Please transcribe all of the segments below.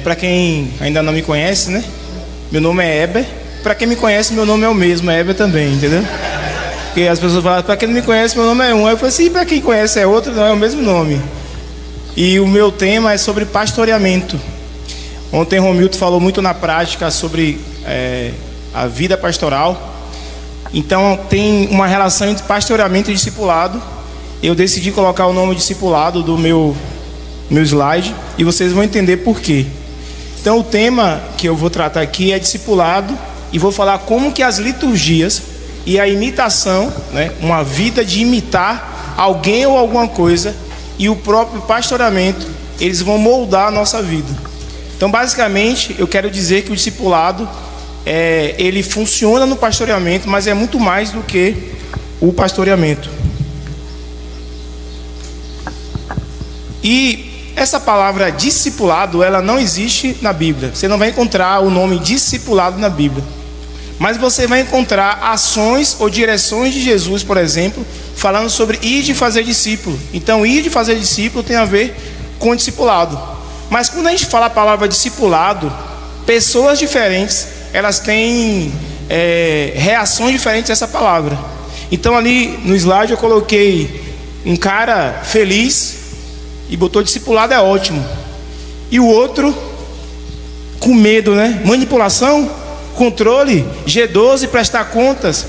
Para quem ainda não me conhece, né? Meu nome é Heber. Para quem me conhece, meu nome é o mesmo, é Heber também, entendeu? Porque as pessoas falam, para quem não me conhece, meu nome é um. Aí eu falei assim, para quem conhece é outro, não é o mesmo nome. E o meu tema é sobre pastoreamento. Ontem Romildo falou muito na prática sobre a vida pastoral. Então tem uma relação entre pastoreamento e discipulado. Eu decidi colocar o nome discipulado do meu slide e vocês vão entender por quê. Então o tema que eu vou tratar aqui é discipulado e vou falar como que as liturgias e a imitação, né, uma vida de imitar alguém ou alguma coisa, e o próprio pastoreamento, eles vão moldar a nossa vida. Então basicamente eu quero dizer que o discipulado ele funciona no pastoreamento, mas é muito mais do que o pastoreamento. E essa palavra discipulado, ela não existe na Bíblia. Você não vai encontrar o nome discipulado na Bíblia. Mas você vai encontrar ações ou direções de Jesus, por exemplo, falando sobre ir de fazer discípulo. Então ir de fazer discípulo tem a ver com discipulado. Mas quando a gente fala a palavra discipulado, pessoas diferentes, elas têm reações diferentes a essa palavra. Então ali no slide eu coloquei um cara feliz e botou discipulado é ótimo, e o outro com medo, né? Manipulação, controle, G12, prestar contas.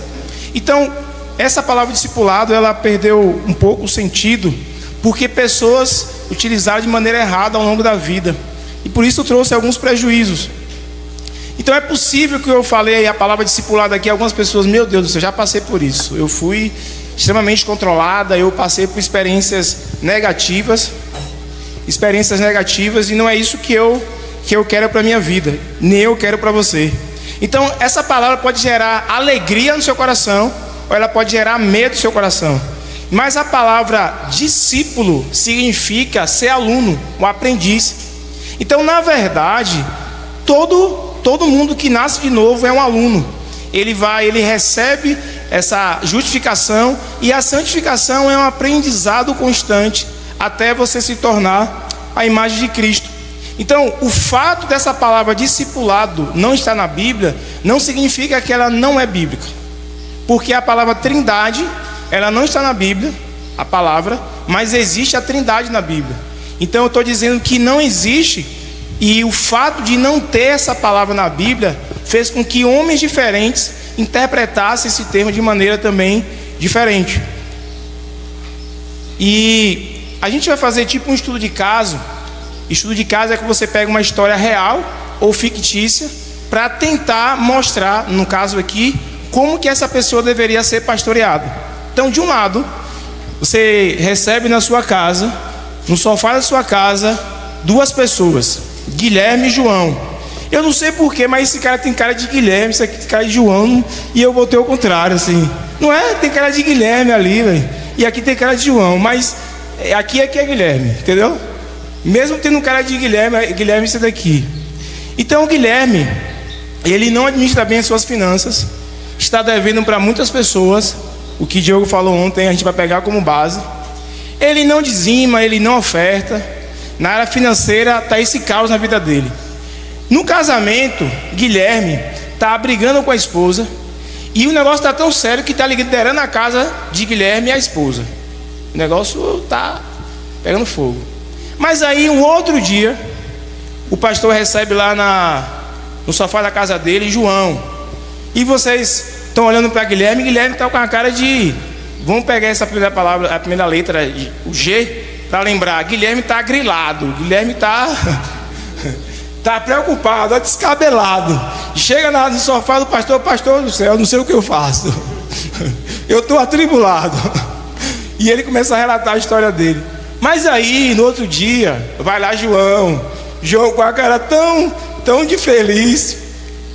Então essa palavra discipulado, ela perdeu um pouco o sentido, porque pessoas utilizaram de maneira errada ao longo da vida, e por isso trouxe alguns prejuízos. Então é possível que eu falei a palavra discipulado aqui, algumas pessoas, meu Deus do céu, já passei por isso, eu fui extremamente controlada, eu passei por experiências negativas, e não é isso que eu quero para a minha vida, nem eu quero para você. Então essa palavra pode gerar alegria no seu coração, ou ela pode gerar medo no seu coração. Mas a palavra discípulo significa ser aluno, um aprendiz. Então na verdade, todo mundo que nasce de novo é um aluno. Ele recebe essa justificação, e a santificação é um aprendizado constante até você se tornar a imagem de Cristo. Então o fato dessa palavra discipulado não estar na Bíblia não significa que ela não é bíblica, porque a palavra trindade, ela não está na Bíblia, a palavra, mas existe a trindade na Bíblia. Então eu estou dizendo que não existe, e o fato de não ter essa palavra na Bíblia fez com que homens diferentes interpretassem esse termo de maneira também diferente. E a gente vai fazer tipo um estudo de caso. Estudo de caso é que você pega uma história real ou fictícia para tentar mostrar, no caso aqui, como que essa pessoa deveria ser pastoreada. Então, de um lado, você recebe na sua casa, no sofá da sua casa, duas pessoas, Guilherme e João. Eu não sei porquê, mas esse cara tem cara de Guilherme, esse aqui tem cara de João, e eu botei o contrário, assim. Não é? Tem cara de Guilherme ali, velho, e aqui tem cara de João, mas aqui é Guilherme, entendeu? Mesmo tendo cara de Guilherme esse daqui. Então o Guilherme, ele não administra bem as suas finanças, está devendo para muitas pessoas, o que Diogo falou ontem, a gente vai pegar como base. Ele não dizima, ele não oferta. Na área financeira está esse caos na vida dele. No casamento, Guilherme está brigando com a esposa, e o negócio está tão sério que está liderando a casa de Guilherme e a esposa. O negócio está pegando fogo. Mas aí um outro dia, o pastor recebe lá no sofá da casa dele João, e vocês estão olhando para Guilherme. Guilherme está com a cara de, vamos pegar essa primeira palavra, a primeira letra, o G, para lembrar. Guilherme está grilado, Guilherme está preocupado, descabelado. Chega no sofá do pastor do céu, eu não sei o que eu faço, eu estou atribulado. E ele começa a relatar a história dele. Mas aí, no outro dia, vai lá João com a cara tão de feliz,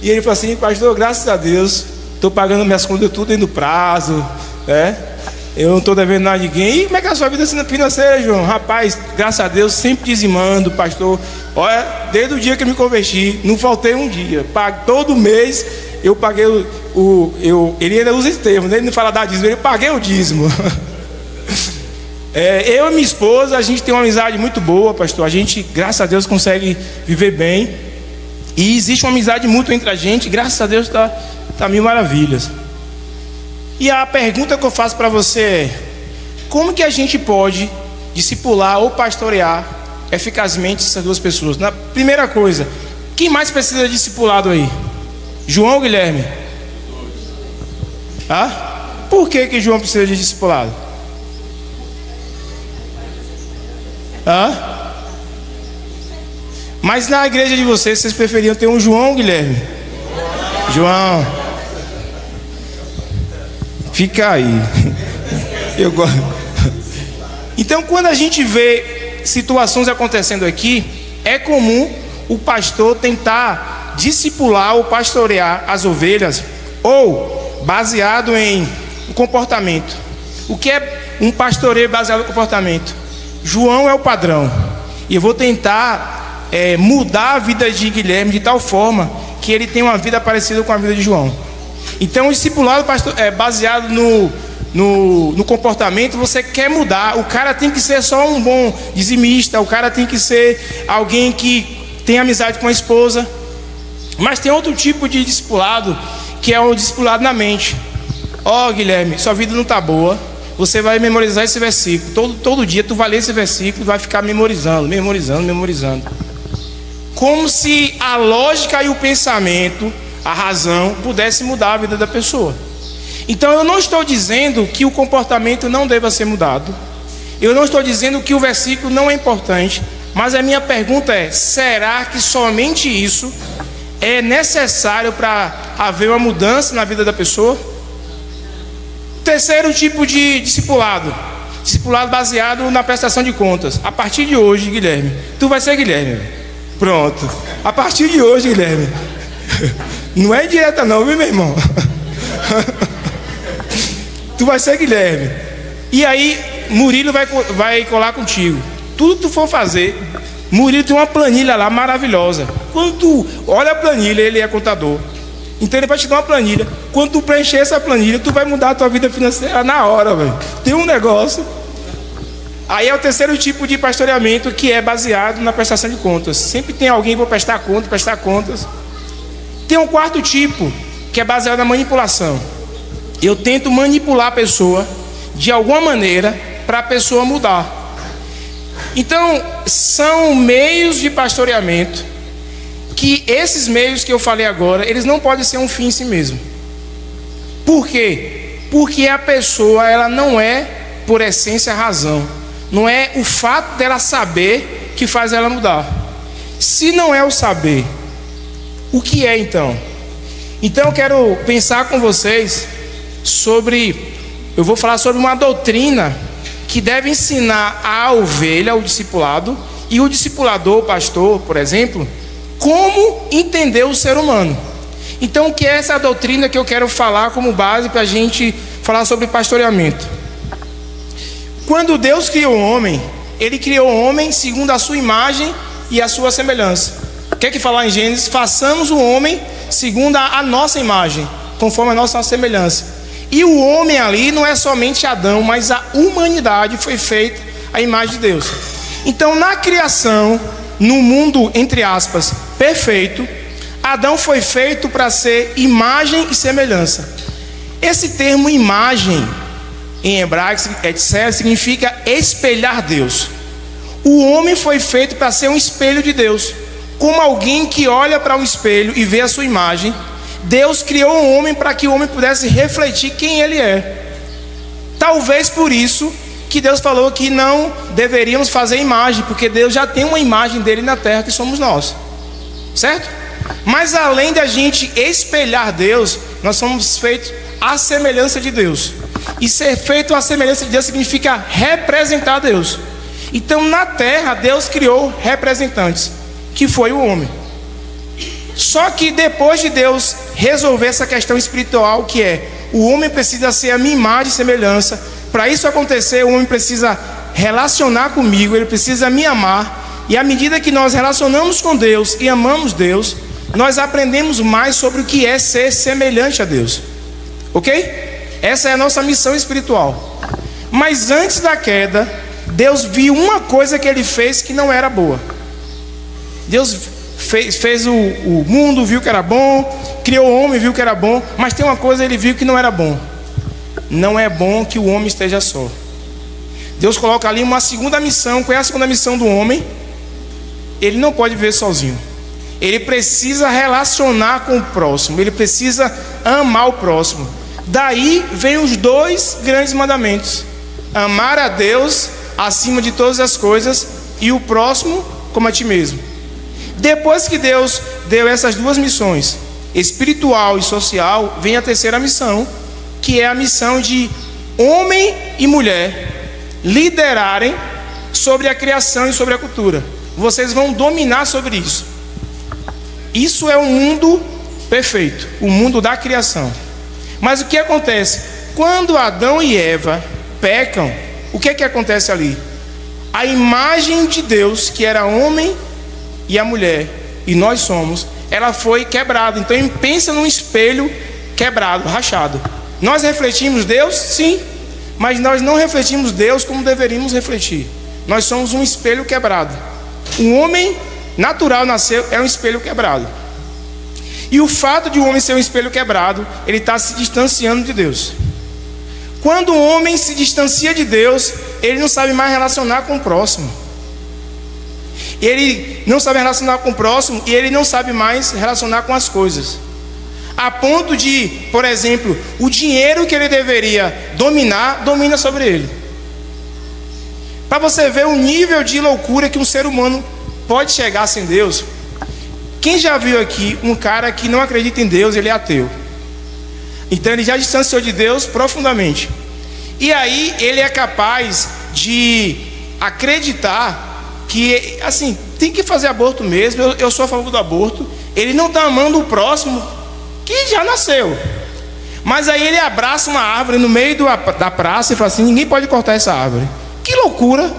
e ele fala assim: pastor, graças a Deus, estou pagando minhas contas tudo dentro do prazo, né? Eu não estou devendo nada a ninguém. E como é que é a sua vida financeira, João? Rapaz, graças a Deus, sempre dizimando, pastor. Olha, desde o dia que eu me converti, não faltei um dia. Todo mês eu paguei ele ainda usa esse termo, né? Ele não fala da dízimo, ele paguei o dízimo. Eu e minha esposa, a gente tem uma amizade muito boa, pastor. A gente, graças a Deus, consegue viver bem. E existe uma amizade mútua entre a gente. Graças a Deus tá mil maravilhas. E a pergunta que eu faço para você é: como que a gente pode discipular ou pastorear eficazmente essas duas pessoas? Na primeira coisa, quem mais precisa de discipulado aí? João ou Guilherme? Por que João precisa de discipulado? Mas na igreja de vocês preferiam ter um João ou Guilherme? João. Fica aí. Eu gosto. Então, quando a gente vê situações acontecendo aqui, é comum o pastor tentar discipular ou pastorear as ovelhas, ou baseado em comportamento. O que é um pastoreio baseado no comportamento? João é o padrão, e eu vou tentar mudar a vida de Guilherme de tal forma que ele tenha uma vida parecida com a vida de João. Então, o discipulado baseado no comportamento, você quer mudar. O cara tem que ser só um bom dizimista, o cara tem que ser alguém que tem amizade com a esposa. Mas tem outro tipo de discipulado, que é o discipulado na mente. Guilherme, sua vida não está boa, você vai memorizar esse versículo. Todo dia tu vai ler esse versículo e vai ficar memorizando. Como se a lógica e o pensamento, a razão, pudesse mudar a vida da pessoa. Então eu não estou dizendo que o comportamento não deva ser mudado. Eu não estou dizendo que o versículo não é importante. Mas a minha pergunta é: será que somente isso é necessário para haver uma mudança na vida da pessoa? Terceiro tipo de discipulado baseado na prestação de contas. A partir de hoje, Guilherme, tu vai ser Guilherme. Pronto. A partir de hoje, Guilherme. Não é direta não, viu, meu irmão? Tu vai ser Guilherme. E aí Murilo vai colar contigo. Tudo que tu for fazer, Murilo tem uma planilha lá maravilhosa. Quando tu olha a planilha, ele é contador, então ele vai te dar uma planilha. Quando tu preencher essa planilha, tu vai mudar a tua vida financeira na hora, velho. Tem um negócio. Aí é o terceiro tipo de pastoreamento, que é baseado na prestação de contas. Sempre tem alguém para prestar contas. Tem um quarto tipo, que é baseado na manipulação. Eu tento manipular a pessoa de alguma maneira para a pessoa mudar. Então, são meios de pastoreamento, que esses meios que eu falei agora, eles não podem ser um fim em si mesmo. Por quê? Porque a pessoa, ela não é, por essência, razão. Não é o fato dela saber que faz ela mudar. Se não é o saber, o que é então? Então eu quero pensar com vocês eu vou falar sobre uma doutrina que deve ensinar a ovelha, o discipulado, e o discipulador, o pastor, por exemplo, como entender o ser humano. Então, o que é essa doutrina que eu quero falar como base para a gente falar sobre pastoreamento? Quando Deus criou o homem, Ele criou o homem segundo a sua imagem e a sua semelhança. O que é que fala em Gênesis? Façamos o homem segundo a nossa imagem, conforme a nossa semelhança. E o homem ali não é somente Adão, mas a humanidade foi feita à imagem de Deus. Então, na criação, no mundo, entre aspas, perfeito, Adão foi feito para ser imagem e semelhança. Esse termo imagem, em hebraico, etc., significa espelhar Deus. O homem foi feito para ser um espelho de Deus. Como alguém que olha para um espelho e vê a sua imagem, Deus criou o homem para que o homem pudesse refletir quem ele é. Talvez por isso que Deus falou que não deveríamos fazer imagem, porque Deus já tem uma imagem dele na terra, que somos nós, certo? Mas além da gente espelhar Deus, nós somos feitos à semelhança de Deus. E ser feito à semelhança de Deus significa representar Deus. Então na terra Deus criou representantes, que foi o homem. Só que depois de Deus resolver essa questão espiritual, que é o homem precisa ser a minha imagem e semelhança, para isso acontecer, o homem precisa relacionar comigo, ele precisa me amar. E à medida que nós relacionamos com Deus e amamos Deus, nós aprendemos mais sobre o que é ser semelhante a Deus. Ok? Essa é a nossa missão espiritual. Mas antes da queda, Deus viu uma coisa que ele fez que não era boa. Deus fez o mundo, viu que era bom, criou o homem, viu que era bom, mas tem uma coisa ele viu que não era bom. Não é bom que o homem esteja só. Deus coloca ali uma segunda missão. Qual é a segunda missão do homem? Ele não pode viver sozinho. Ele precisa relacionar com o próximo. Ele precisa amar o próximo. Daí vem os dois grandes mandamentos: amar a Deus acima de todas as coisas e o próximo como a ti mesmo. Depois que Deus deu essas duas missões, espiritual e social, vem a terceira missão, que é a missão de homem e mulher liderarem sobre a criação e sobre a cultura. Vocês vão dominar sobre isso. Isso é o mundo perfeito, o mundo da criação. Mas o que acontece? Quando Adão e Eva pecam, o que é que acontece ali? A imagem de Deus, que era homem e a mulher, e nós somos, ela foi quebrada. Então pensa num espelho quebrado, rachado. Nós refletimos Deus? Sim. Mas nós não refletimos Deus como deveríamos refletir. Nós somos um espelho quebrado. O homem natural nasceu, é um espelho quebrado. E o fato de o homem ser um espelho quebrado, ele está se distanciando de Deus. Quando o homem se distancia de Deus, ele não sabe mais relacionar com o próximo. Ele não sabe relacionar com o próximo e ele não sabe mais relacionar com as coisas. A ponto de, por exemplo, o dinheiro que ele deveria dominar, domina sobre ele. Para você ver o nível de loucura que um ser humano pode chegar sem Deus. Quem já viu aqui um cara que não acredita em Deus, ele é ateu. Então ele já distanciou de Deus profundamente. E aí ele é capaz de acreditar que, assim, tem que fazer aborto mesmo. Eu sou a favor do aborto. Ele não está amando o próximo que já nasceu. Mas aí ele abraça uma árvore no meio da praça e fala assim: ninguém pode cortar essa árvore. Que loucura!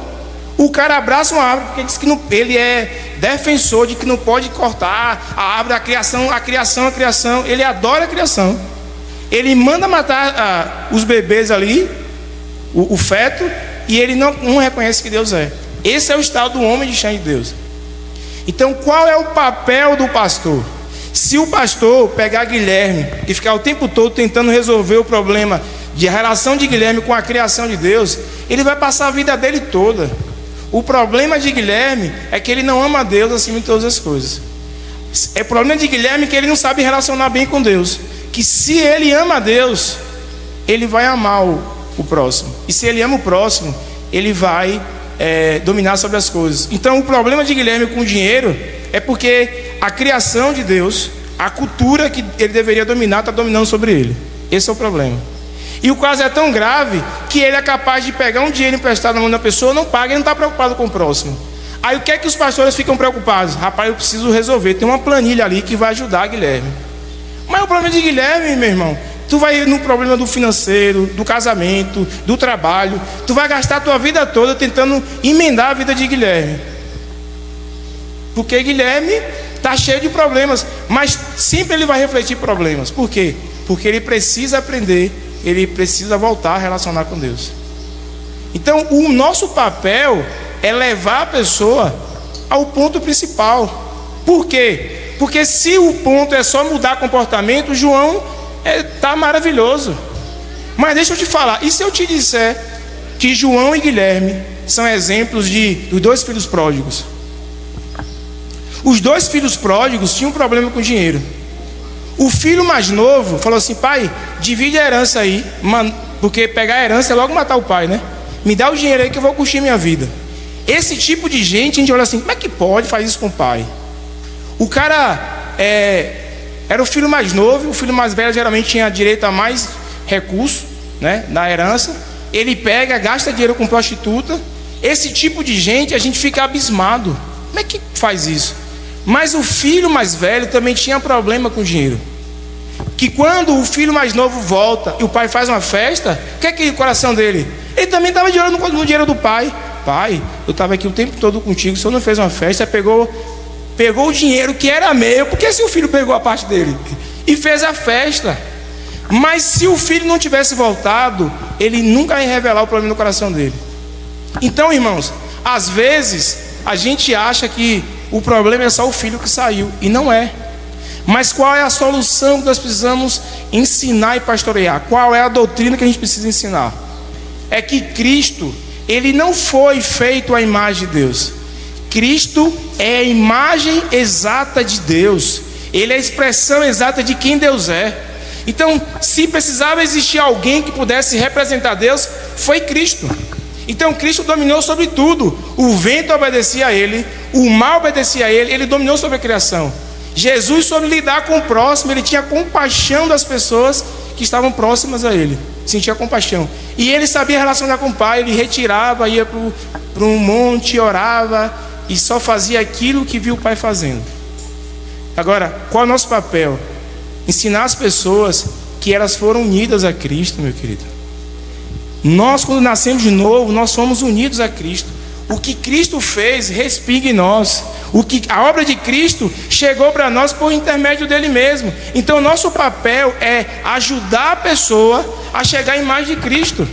O cara abraça uma árvore porque diz que não, ele é defensor de que não pode cortar a árvore, a criação. Ele adora a criação. Ele manda matar os bebês ali, o feto, e ele não reconhece que Deus é. Esse é o estado do homem distante de Deus. Então qual é o papel do pastor? Se o pastor pegar Guilherme e ficar o tempo todo tentando resolver o problema de relação de Guilherme com a criação de Deus, ele vai passar a vida dele toda. O problema de Guilherme é que ele não ama a Deus acima de todas as coisas. O problema de Guilherme é que ele não sabe relacionar bem com Deus. Que se ele ama a Deus, ele vai amar o próximo. E se ele ama o próximo, ele vai dominar sobre as coisas. Então o problema de Guilherme com o dinheiro é porque a criação de Deus, a cultura que ele deveria dominar, está dominando sobre ele. Esse é o problema. E o caso é tão grave que ele é capaz de pegar um dinheiro emprestado na mão da pessoa, não paga e não está preocupado com o próximo. Aí o que é que os pastores ficam preocupados? Rapaz, eu preciso resolver, tem uma planilha ali que vai ajudar Guilherme. Mas o problema de Guilherme, meu irmão, tu vai no problema do financeiro, do casamento, do trabalho, tu vai gastar a tua vida toda tentando emendar a vida de Guilherme. Porque Guilherme está cheio de problemas, mas sempre ele vai refletir problemas. Por quê? Porque ele precisa aprender, ele precisa voltar a relacionar com Deus. Então o nosso papel é levar a pessoa ao ponto principal. Por quê? Porque se o ponto é só mudar comportamento, João está maravilhoso. Mas deixa eu te falar, e se eu te disser que João e Guilherme são exemplos dos dois filhos pródigos? Os dois filhos pródigos tinham um problema com dinheiro. O filho mais novo falou assim: pai, divide a herança aí, porque pegar a herança é logo matar o pai, né? Me dá o dinheiro aí que eu vou curtir minha vida. Esse tipo de gente, a gente olha assim: como é que pode fazer isso com o pai? O cara era o filho mais novo, o filho mais velho geralmente tinha direito a mais recurso, né, na herança. Ele pega, gasta dinheiro com prostituta. Esse tipo de gente, a gente fica abismado. Como é que faz isso? Mas o filho mais velho também tinha problema com dinheiro. Que quando o filho mais novo volta e o pai faz uma festa, o que é que o coração dele? Ele também estava de olho no dinheiro do pai. Pai, eu estava aqui o tempo todo contigo, o senhor não fez uma festa, pegou o dinheiro que era meu. Porque se o filho pegou a parte dele e fez a festa? Mas se o filho não tivesse voltado, ele nunca ia revelar o problema no coração dele. Então, irmãos, às vezes a gente acha que o problema é só o filho que saiu, e não é. Mas qual é a solução que nós precisamos ensinar e pastorear? Qual é a doutrina que a gente precisa ensinar? É que Cristo, ele não foi feito à imagem de Deus. Cristo é a imagem exata de Deus. Ele é a expressão exata de quem Deus é. Então, se precisava existir alguém que pudesse representar Deus, foi Cristo. Então, Cristo dominou sobre tudo. O vento obedecia a Ele, o mar obedecia a Ele, Ele dominou sobre a criação. Jesus soube lidar com o próximo, Ele tinha compaixão das pessoas que estavam próximas a Ele, sentia compaixão. E Ele sabia relacionar com o Pai, Ele retirava, ia para um monte, orava, e só fazia aquilo que viu o Pai fazendo. Agora, qual é o nosso papel? Ensinar as pessoas que elas foram unidas a Cristo, meu querido. Nós, quando nascemos de novo, nós somos unidos a Cristo. O que Cristo fez, respinga em nós. A obra de Cristo chegou para nós por intermédio dele mesmo. Então, nosso papel é ajudar a pessoa a chegar à imagem de Cristo.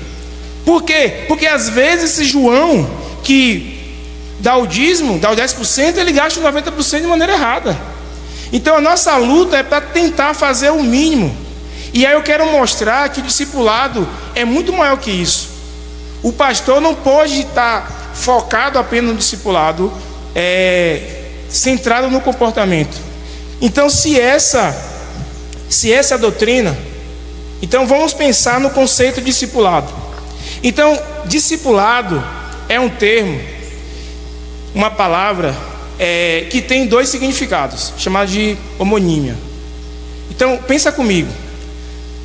Por quê? Porque às vezes esse João, que dá o dízimo, dá o 10%, ele gasta o 90% de maneira errada. Então, a nossa luta é para tentar fazer o mínimo. E aí eu quero mostrar que o discipulado é muito maior que isso. O pastor não pode estar focado apenas no discipulado, centrado no comportamento. Então, se essa é a doutrina, então vamos pensar no conceito de discipulado. Então, discipulado é um termo, uma palavra que tem dois significados, chamado de homonímia. Então, pensa comigo.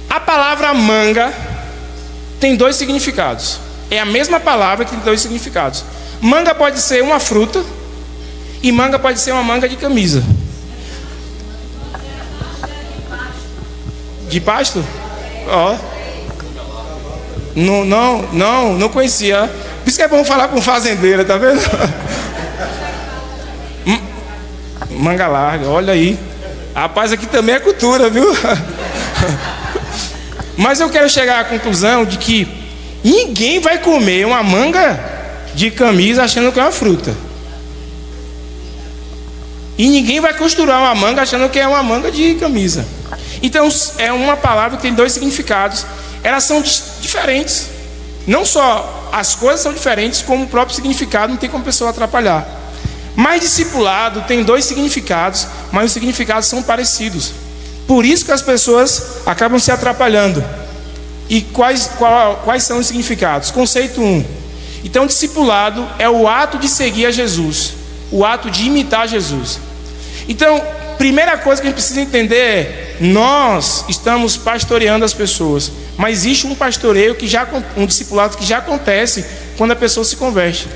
A palavra manga tem dois significados. É a mesma palavra que tem dois significados. Manga pode ser uma fruta e manga pode ser uma manga de camisa. De pasto? Ó. Não conhecia. Por isso que é bom falar com fazendeira, tá vendo? Manga larga, olha aí. Rapaz, aqui também é cultura, viu? Mas eu quero chegar à conclusão de que ninguém vai comer uma manga de camisa achando que é uma fruta. E ninguém vai costurar uma manga achando que é uma manga de camisa. Então é uma palavra que tem dois significados. Elas são diferentes. Não só as coisas são diferentes, como o próprio significado não tem como a pessoa atrapalhar. Mas discipulado tem dois significados, mas os significados são parecidos. Por isso que as pessoas acabam se atrapalhando. E quais são os significados? Conceito 1. Então, discipulado é o ato de seguir a Jesus, o ato de imitar Jesus. Então, primeira coisa que a gente precisa entender é: nós estamos pastoreando as pessoas, mas existe um pastoreio um discipulado que já acontece quando a pessoa se converte.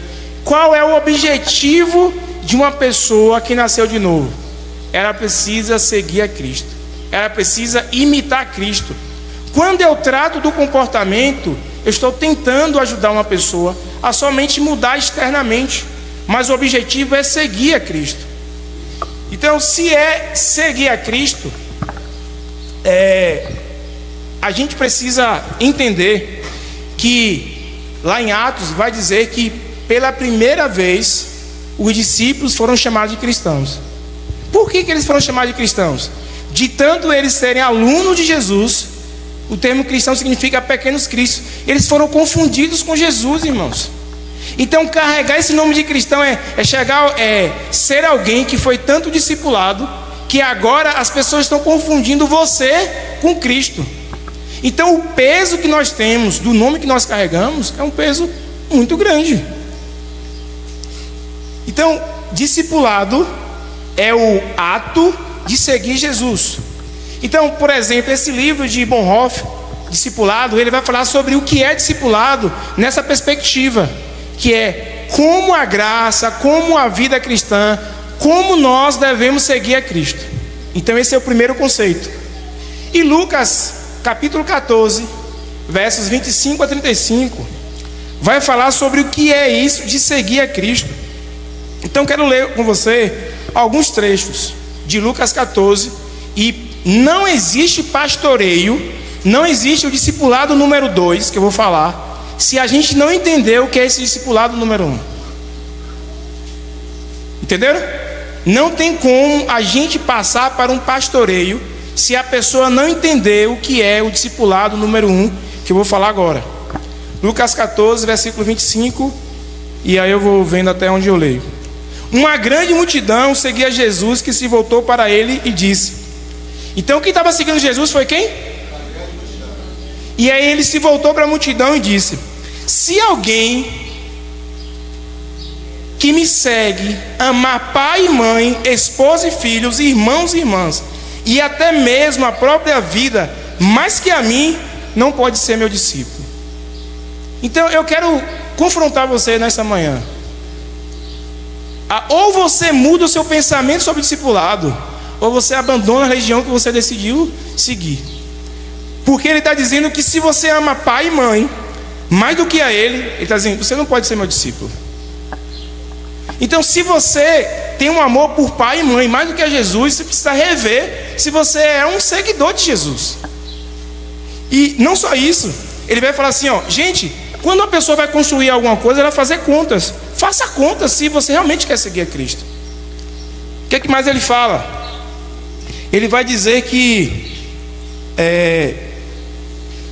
Qual é o objetivo de uma pessoa que nasceu de novo? Ela precisa seguir a Cristo. Ela precisa imitar Cristo. Quando eu trato do comportamento, eu estou tentando ajudar uma pessoa a somente mudar externamente, mas o objetivo é seguir a Cristo. Então, se é seguir a Cristo, a gente precisa entender que lá em Atos vai dizer que pela primeira vez os discípulos foram chamados de cristãos. Por que eles foram chamados de cristãos? De tanto eles serem alunos de Jesus, o termo cristão significa pequenos cristos. Eles foram confundidos com Jesus, irmãos. Então, carregar esse nome de cristão ser alguém que foi tanto discipulado que agora as pessoas estão confundindo você com Cristo. Então, o peso que nós temos do nome que nós carregamos é um peso muito grande. Então, discipulado é o ato de seguir Jesus. Então, por exemplo, esse livro de Bonhoeffer, Discipulado, ele vai falar sobre o que é discipulado nessa perspectiva, que é como a graça, como a vida cristã, como nós devemos seguir a Cristo. Então esse é o primeiro conceito. E Lucas, capítulo 14, versos 25 a 35, vai falar sobre o que é isso de seguir a Cristo. Então quero ler com você alguns trechos de Lucas 14. E não existe pastoreio, não existe o discipulado número 2, que eu vou falar, se a gente não entender o que é esse discipulado número 1. Entenderam? Não tem como a gente passar para um pastoreio se a pessoa não entender o que é o discipulado número 1, que eu vou falar agora. Lucas 14, versículo 25, e aí eu vou vendo até onde eu leio. Uma grande multidão seguia Jesus, que se voltou para ele e disse. Então quem estava seguindo Jesus foi quem? E aí ele se voltou para a multidão e disse: se alguém que me segue amar pai e mãe, esposa e filhos, irmãos e irmãs, e até mesmo a própria vida, mais que a mim, não pode ser meu discípulo. Então eu quero confrontar você nessa manhã. Ou você muda o seu pensamento sobre o discipulado, ou você abandona a religião que você decidiu seguir. Porque ele está dizendo que se você ama pai e mãe mais do que a ele está dizendo: você não pode ser meu discípulo. Então, se você tem um amor por pai e mãe mais do que a Jesus, você precisa rever se você é um seguidor de Jesus. E não só isso, ele vai falar assim, ó, gente, quando uma pessoa vai construir alguma coisa, ela vai fazer contas. Faça contas se você realmente quer seguir a Cristo. O que é que mais ele fala? Ele vai dizer que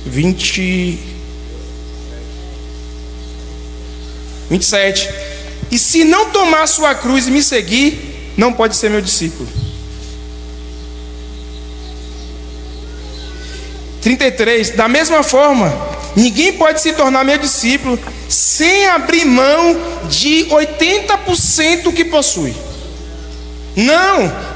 27. E se não tomar sua cruz e me seguir, não pode ser meu discípulo. 33. Da mesma forma, ninguém pode se tornar meu discípulo sem abrir mão de 80% que possui.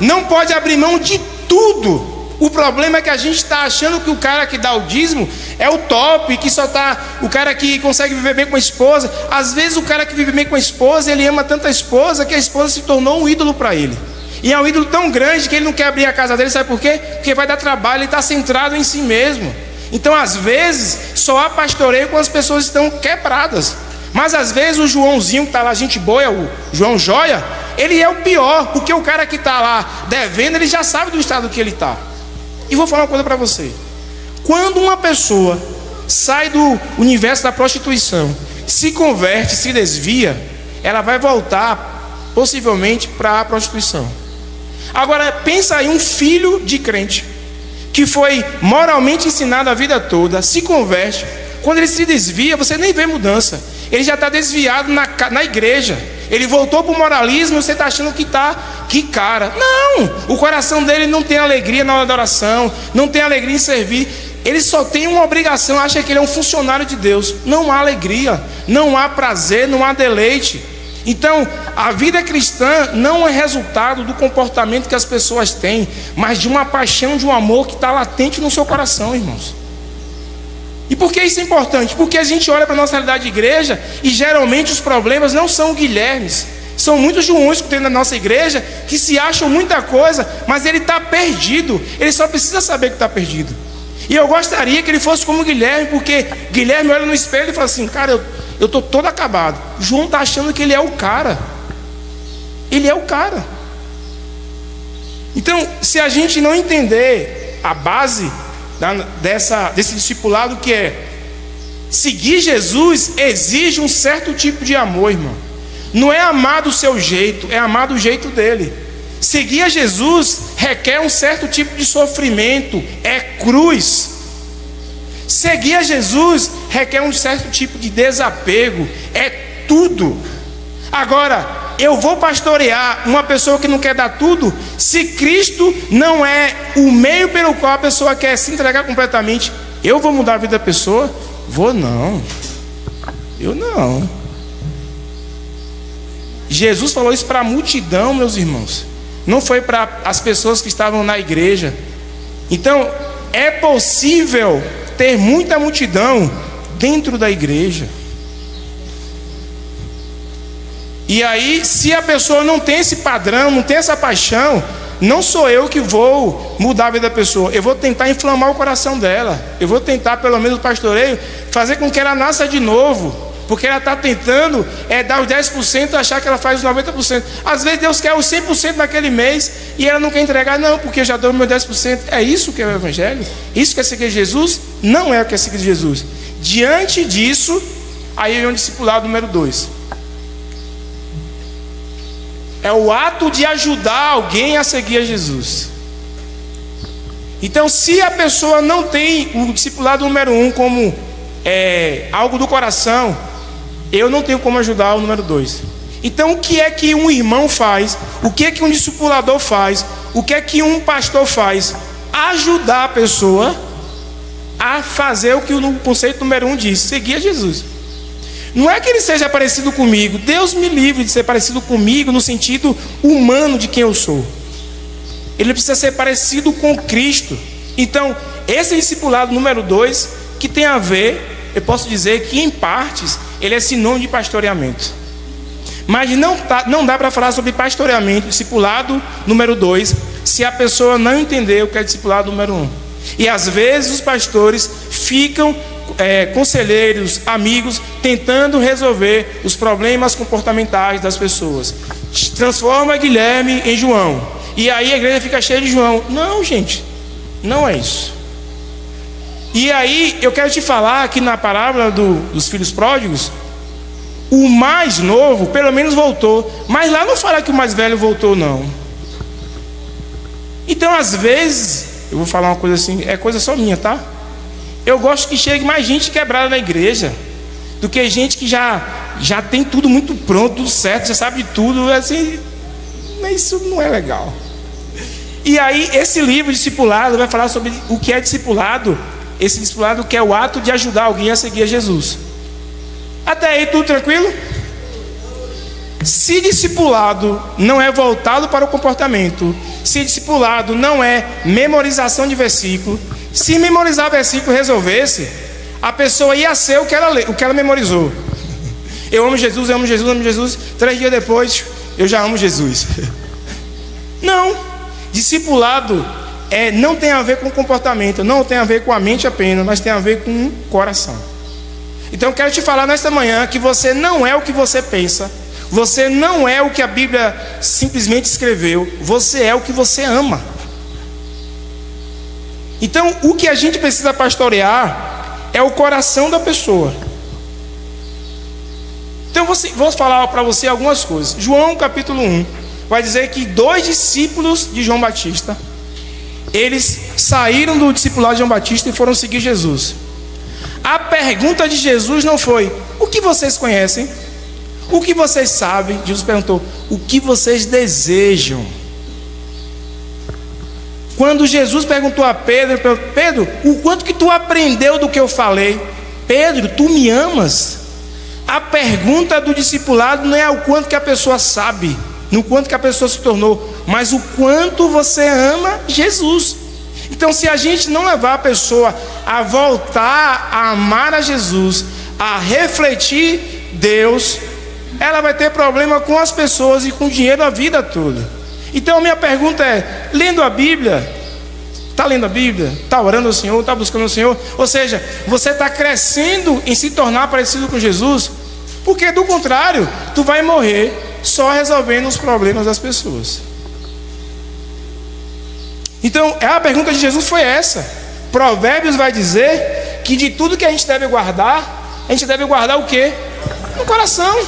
Não pode abrir mão de tudo. O problema é que a gente está achando que o cara que dá o dízimo é o top, que só está o cara que consegue viver bem com a esposa. Às vezes o cara que vive bem com a esposa, ele ama tanto a esposa que a esposa se tornou um ídolo para ele. E é um ídolo tão grande que ele não quer abrir a casa dele, sabe por quê? Porque vai dar trabalho, ele está centrado em si mesmo. Então às vezes só há pastoreio quando as pessoas estão quebradas. Mas às vezes o Joãozinho que está lá, gente boa, o João Joia, ele é o pior, porque o cara que está lá devendo, ele já sabe do estado que ele está. E vou falar uma coisa para você. Quando uma pessoa sai do universo da prostituição, se converte, se desvia, ela vai voltar possivelmente para a prostituição. Agora pensa aí, um filho de crente que foi moralmente ensinado a vida toda, se converte, quando ele se desvia, você nem vê mudança. Ele já está desviado na igreja. Ele voltou para o moralismo e você está achando que cara. Não! O coração dele não tem alegria na hora da oração, não tem alegria em servir. Ele só tem uma obrigação, acha que ele é um funcionário de Deus. Não há alegria, não há prazer, não há deleite. Então, a vida cristã não é resultado do comportamento que as pessoas têm, mas de uma paixão, de um amor que está latente no seu coração, irmãos. E por que isso é importante? Porque a gente olha para a nossa realidade de igreja e geralmente os problemas não são o Guilhermes. São muitos Joões que tem na nossa igreja que se acham muita coisa, mas ele está perdido. Ele só precisa saber que está perdido. E eu gostaria que ele fosse como o Guilherme, porque Guilherme olha no espelho e fala assim: cara, eu estou todo acabado. João está achando que ele é o cara. Ele é o cara. Então, se a gente não entender a base desse discipulado, que é seguir Jesus, exige um certo tipo de amor, irmão. Não é amar do seu jeito, é amar do jeito dele. Seguir a Jesus requer um certo tipo de sofrimento, é cruz. Seguir a Jesus requer um certo tipo de desapego, é tudo. Agora, eu vou pastorear uma pessoa que não quer dar tudo, se Cristo não é o meio pelo qual a pessoa quer se entregar completamente, eu vou mudar a vida da pessoa? Vou não. Eu não. Jesus falou isso para a multidão, meus irmãos. Não foi para as pessoas que estavam na igreja. Então, é possível ter muita multidão dentro da igreja. E aí, se a pessoa não tem esse padrão, não tem essa paixão, não sou eu que vou mudar a vida da pessoa. Eu vou tentar inflamar o coração dela. Eu vou tentar, pelo menos o pastoreio, fazer com que ela nasça de novo. Porque ela está tentando dar os 10% e achar que ela faz os 90%. Às vezes Deus quer os 100% naquele mês e ela não quer entregar. Não, porque eu já dou o meu 10%. É isso que é o Evangelho? Isso que é seguir Jesus? Não é o que é seguir Jesus. Diante disso, Aí vem o discipulado número 2. É o ato de ajudar alguém a seguir a Jesus. Então, se a pessoa não tem o discipulado número 1 como algo do coração, eu não tenho como ajudar o número 2. Então, o que é que um irmão faz? O que é que um discipulador faz? O que é que um pastor faz? Ajudar a pessoa a fazer o que o conceito número 1 diz: seguir a Jesus. Não é que ele seja parecido comigo. Deus me livre de ser parecido comigo no sentido humano de quem eu sou. Ele precisa ser parecido com Cristo. Então, esse discipulado número 2, que tem a ver, eu posso dizer que em partes ele é sinônimo de pastoreamento. Mas não dá para falar sobre pastoreamento, discipulado número 2, se a pessoa não entender o que é discipulado número 1. E às vezes os pastores ficam conselheiros, amigos, tentando resolver os problemas comportamentais das pessoas. Transforma Guilherme em João, e aí a igreja fica cheia de João. Não, gente, não é isso. E aí eu quero te falar que na parábola dos filhos pródigos, o mais novo pelo menos voltou, mas lá não fala que o mais velho voltou, não. Então às vezes, eu vou falar uma coisa assim, é coisa só minha, tá? Eu gosto que chegue mais gente quebrada na igreja do que gente que já tem tudo muito pronto, tudo certo, já sabe de tudo. Assim, isso não é legal. E aí esse livro discipulado vai falar sobre o que é discipulado. Esse discipulado que é o ato de ajudar alguém a seguir a Jesus. Até aí tudo tranquilo? Se discipulado não é voltado para o comportamento, se discipulado não é memorização de versículo, se memorizar versículo resolvesse, a pessoa ia ser o que ela memorizou. Eu amo Jesus, eu amo Jesus, eu amo Jesus. 3 dias depois, eu já amo Jesus. Não. Discipulado não tem a ver com comportamento, não tem a ver com a mente apenas, mas tem a ver com o coração. Então eu quero te falar nesta manhã que você não é o que você pensa, você não é o que a Bíblia simplesmente escreveu, você é o que você ama. Então o que a gente precisa pastorear é o coração da pessoa. Então vou falar para você algumas coisas. João capítulo 1 vai dizer que 2 discípulos de João Batista, eles saíram do discipulado de João Batista e foram seguir Jesus. A pergunta de Jesus não foi: o que vocês conhecem? O que vocês sabem? Jesus perguntou: o que vocês desejam? Quando Jesus perguntou a Pedro: Pedro, o quanto que tu aprendeu do que eu falei? Pedro, tu me amas? A pergunta do discipulado não é o quanto que a pessoa sabe, no quanto que a pessoa se tornou, mas o quanto você ama Jesus. Então, se a gente não levar a pessoa a voltar a amar a Jesus, a refletir Deus, ela vai ter problema com as pessoas e com o dinheiro a vida toda. Então a minha pergunta é: lendo a Bíblia, está lendo a Bíblia? Está orando ao Senhor? Está buscando o Senhor? Ou seja, você está crescendo em se tornar parecido com Jesus? Porque do contrário, tu vai morrer só resolvendo os problemas das pessoas. Então a pergunta de Jesus foi essa. Provérbios vai dizer que de tudo que a gente deve guardar o quê? No coração.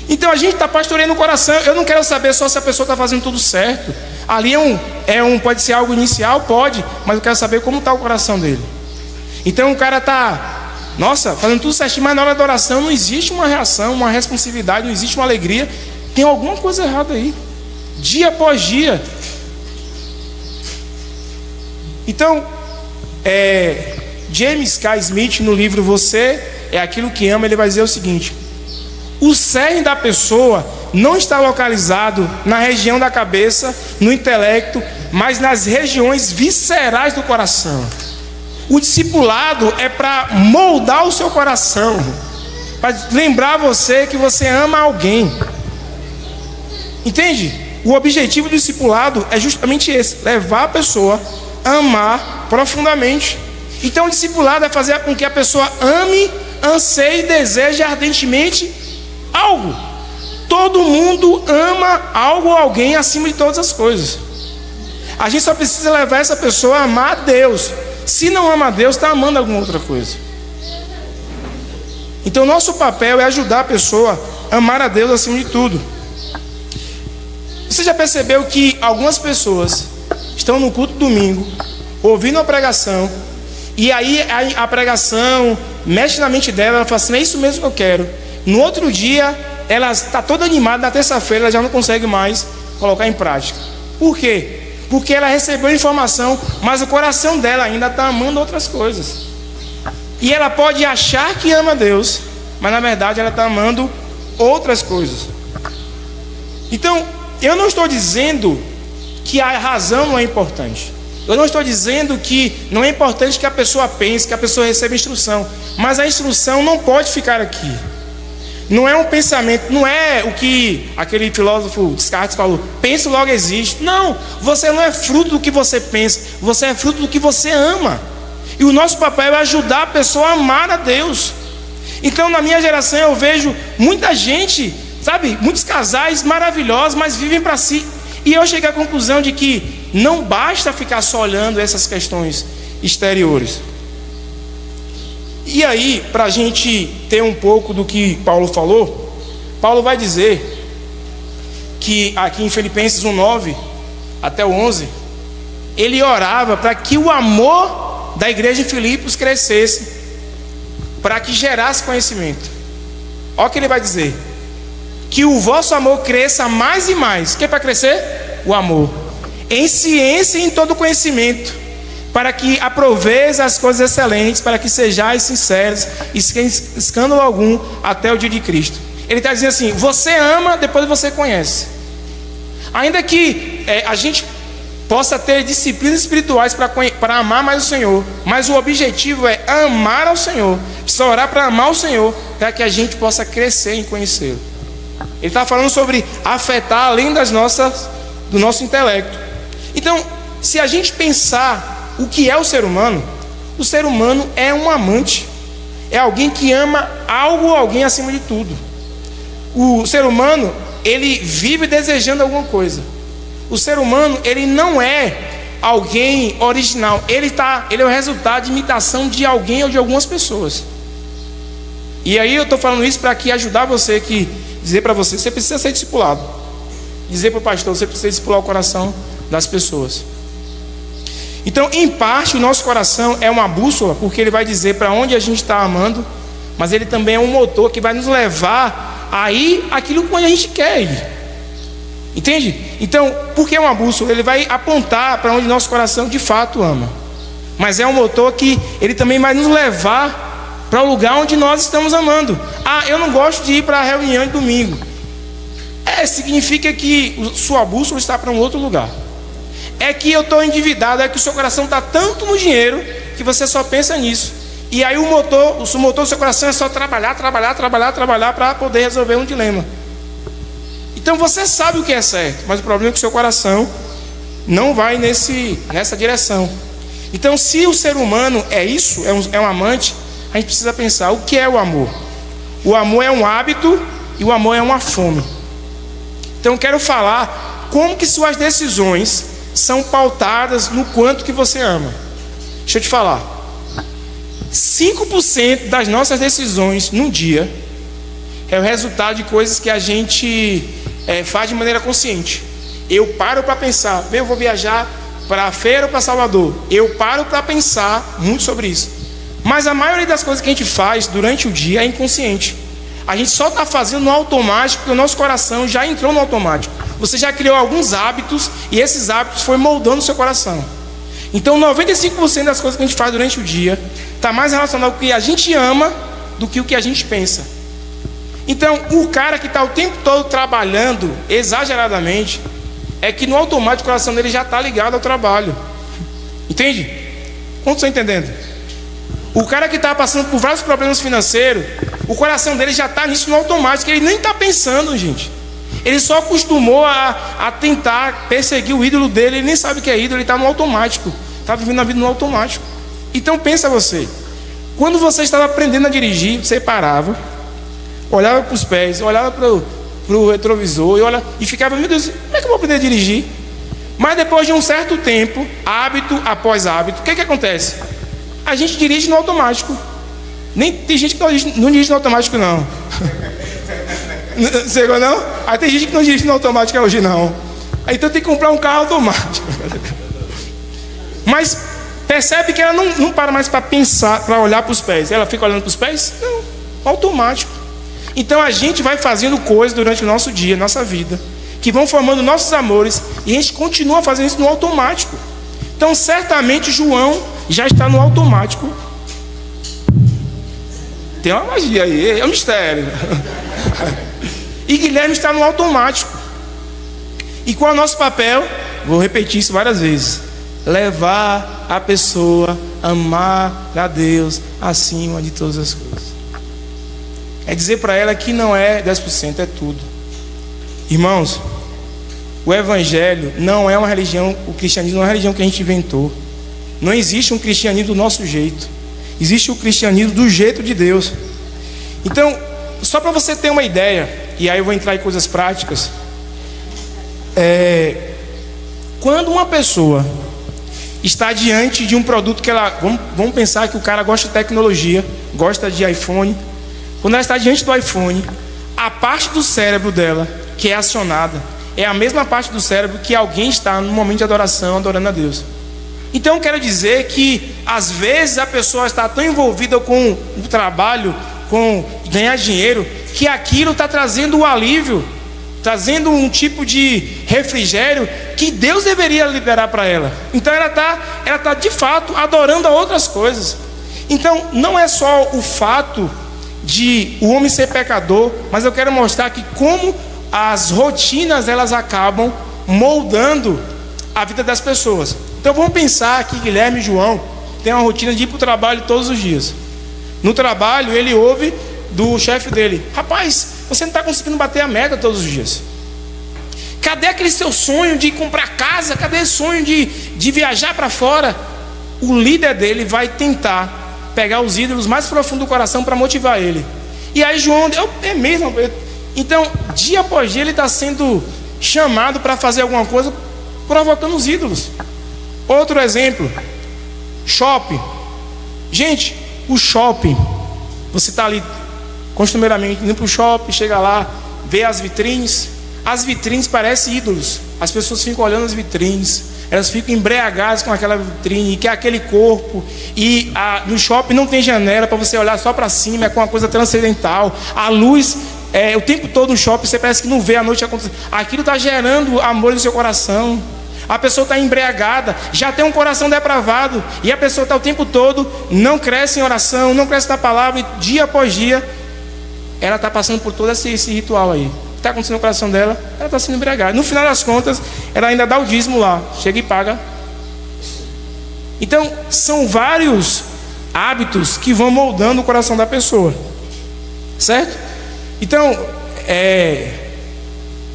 Então a gente está pastoreando o coração. Eu não quero saber só se a pessoa está fazendo tudo certo. Ali pode ser algo inicial, pode, mas eu quero saber como está o coração dele. Então o cara está, fazendo tudo certinho, mas na hora da oração não existe uma reação, uma responsividade, não existe uma alegria. Tem alguma coisa errada aí, dia após dia. Então, James K. Smith, no livro Você é Aquilo que Ama, ele vai dizer o seguinte: o cerne da pessoa não está localizado na região da cabeça, no intelecto, mas nas regiões viscerais do coração. O discipulado é para moldar o seu coração, para lembrar você que você ama alguém. Entende? O objetivo do discipulado é justamente esse: levar a pessoa a amar profundamente. Então o discipulado é fazer com que a pessoa ame, anseie e deseje ardentemente algo. Todo mundo ama algo ou alguém acima de todas as coisas. A gente só precisa levar essa pessoa a amar a Deus. Se não ama a Deus, está amando alguma outra coisa. Então nosso papel é ajudar a pessoa a amar a Deus acima de tudo. Você já percebeu que algumas pessoas estão no culto domingo, ouvindo a pregação, e aí a pregação mexe na mente dela, ela fala assim, é isso mesmo que eu quero. No outro dia, ela está toda animada, na terça-feira ela já não consegue mais colocar em prática. Por quê? Porque ela recebeu informação, mas o coração dela ainda está amando outras coisas. E ela pode achar que ama Deus, mas na verdade ela está amando outras coisas. Então, eu não estou dizendo que a razão não é importante. Eu não estou dizendo que não é importante que a pessoa pense, que a pessoa receba instrução. Mas a instrução não pode ficar aqui. Não é um pensamento, não é o que aquele filósofo Descartes falou, pensa logo existe. Não, você não é fruto do que você pensa, você é fruto do que você ama. E o nosso papel é ajudar a pessoa a amar a Deus. Então na minha geração eu vejo muita gente, sabe, muitos casais maravilhosos, mas vivem para si. E eu cheguei à conclusão de que não basta ficar só olhando essas questões exteriores. E aí, para a gente ter um pouco do que Paulo falou, Paulo vai dizer que aqui em Filipenses 1:9 até o 11, ele orava para que o amor da igreja de Filipos crescesse, para que gerasse conhecimento. Olha o que ele vai dizer: que o vosso amor cresça mais e mais. O que é para crescer? O amor. Em ciência e em todo conhecimento, para que aproveis as coisas excelentes, para que sejais sinceros e sem escândalo algum até o dia de Cristo. Ele está dizendo assim: você ama, depois você conhece. Ainda que a gente possa ter disciplinas espirituais para amar mais o Senhor, mas o objetivo é amar ao Senhor. Precisa orar para amar o Senhor, para que a gente possa crescer em conhecê-lo. Ele está falando sobre afetar além do nosso intelecto. Então, se a gente pensar o que é o ser humano é um amante, é alguém que ama algo ou alguém acima de tudo. O ser humano, ele vive desejando alguma coisa. O ser humano, ele não é alguém original, ele é o resultado de imitação de alguém ou de algumas pessoas. E aí eu estou falando isso para ajudar você, dizer para você, você precisa ser discipulado. Dizer para o pastor, você precisa discipular o coração das pessoas. Então, em parte, o nosso coração é uma bússola, porque ele vai dizer para onde a gente está amando, mas ele também é um motor que vai nos levar a ir aquilo que a gente quer ir. Entende? Então, por que é uma bússola? Ele vai apontar para onde nosso coração de fato ama. Mas é um motor que ele também vai nos levar para o lugar onde nós estamos amando. Ah, eu não gosto de ir para a reunião de domingo. Significa que sua bússola está para um outro lugar. É que eu estou endividado, é que o seu coração está tanto no dinheiro que você só pensa nisso. E aí o motor do seu coração é só trabalhar para poder resolver um dilema. Então você sabe o que é certo, mas o problema é que o seu coração não vai nessa direção. Então, se o ser humano é isso, é um amante, a gente precisa pensar o que é o amor. O amor é um hábito e o amor é uma fome. Então eu quero falar como que suas decisões são pautadas no quanto que você ama. Deixa eu te falar, 5% das nossas decisões num dia é o resultado de coisas que a gente faz de maneira consciente. Eu paro para pensar, eu vou viajar para a feira ou para Salvador, eu paro para pensar muito sobre isso. Mas a maioria das coisas que a gente faz durante o dia é inconsciente. A gente só está fazendo no automático, porque o nosso coração já entrou no automático. Você já criou alguns hábitos e esses hábitos foram moldando o seu coração. Então 95% das coisas que a gente faz durante o dia está mais relacionado ao que a gente ama do que o que a gente pensa. Então o cara que está o tempo todo trabalhando exageradamente, é que no automático o coração dele já está ligado ao trabalho. Entende? Como estão entendendo? O cara que está passando por vários problemas financeiros, o coração dele já está nisso no automático. Ele nem está pensando, gente. Ele só acostumou a tentar perseguir o ídolo dele. Ele nem sabe o que é ídolo, ele está no automático. Está vivendo a vida no automático. Então pensa você, quando você estava aprendendo a dirigir, você parava, olhava para os pés, olhava para o retrovisor e ficava, meu Deus, como é que eu vou aprender a dirigir? Mas depois de um certo tempo, hábito após hábito, o que acontece? A gente dirige no automático. Tem gente que não dirige no automático, não. Chegou, não? Aí tem gente que não dirige no automático hoje, não. Aí então tem que comprar um carro automático. Mas percebe que ela não para mais para pensar, para olhar para os pés. Ela fica olhando para os pés? Não, automático. Então a gente vai fazendo coisas durante o nosso dia, nossa vida, que vão formando nossos amores, e a gente continua fazendo isso no automático. Então certamente João já está no automático. Tem uma magia aí, é um mistério. E Guilherme está no automático. E qual é o nosso papel? Vou repetir isso várias vezes: levar a pessoa a amar a Deus acima de todas as coisas. É dizer para ela que não é 10%, é tudo. Irmãos, o Evangelho não é uma religião, o cristianismo não é uma religião que a gente inventou. Não existe um cristianismo do nosso jeito. Existe o cristianismo do jeito de Deus. Então, só para você ter uma ideia, e aí eu vou entrar em coisas práticas. Quando uma pessoa está diante de um produto que ela... Vamos pensar que o cara gosta de tecnologia, gosta de iPhone. Quando ela está diante do iPhone, a parte do cérebro dela que é acionada é a mesma parte do cérebro que alguém está no momento de adoração, adorando a Deus. Então eu quero dizer que às vezes a pessoa está tão envolvida com o trabalho, com ganhar dinheiro, que aquilo está trazendo um alívio, trazendo um tipo de refrigério que Deus deveria liberar para ela. Então ela está de fato adorando a outras coisas. Então não é só o fato de o homem ser pecador, mas eu quero mostrar que como as rotinas elas acabam moldando a vida das pessoas. Então vamos pensar que Guilherme e João têm uma rotina de ir para o trabalho todos os dias. No trabalho ele ouve do chefe dele: rapaz, você não está conseguindo bater a meta todos os dias. Cadê aquele seu sonho de comprar casa? Cadê esse sonho de viajar para fora? O líder dele vai tentar pegar os ídolos mais profundos do coração para motivar ele. E aí João, é mesmo. Então, dia após dia ele está sendo chamado para fazer alguma coisa, provocando os ídolos. Outro exemplo: shopping. Gente, o shopping, você está ali costumeiramente indo para o shopping, chega lá, vê as vitrines. As vitrines parecem ídolos. As pessoas ficam olhando as vitrines, elas ficam embriagadas com aquela vitrine, que é aquele corpo. E no shopping não tem janela para você olhar só para cima, é com uma coisa transcendental. A luz, o tempo todo no shopping, você parece que não vê a noite acontecer. Aquilo está gerando amor no seu coração. A pessoa está embriagada, já tem um coração depravado, e a pessoa está o tempo todo, não cresce em oração, não cresce na palavra, e dia após dia ela está passando por todo esse ritual aí. Está acontecendo no coração dela, ela está sendo embriagada. No final das contas, ela ainda dá o dízimo lá, chega e paga. Então, são vários hábitos que vão moldando o coração da pessoa, certo? Então,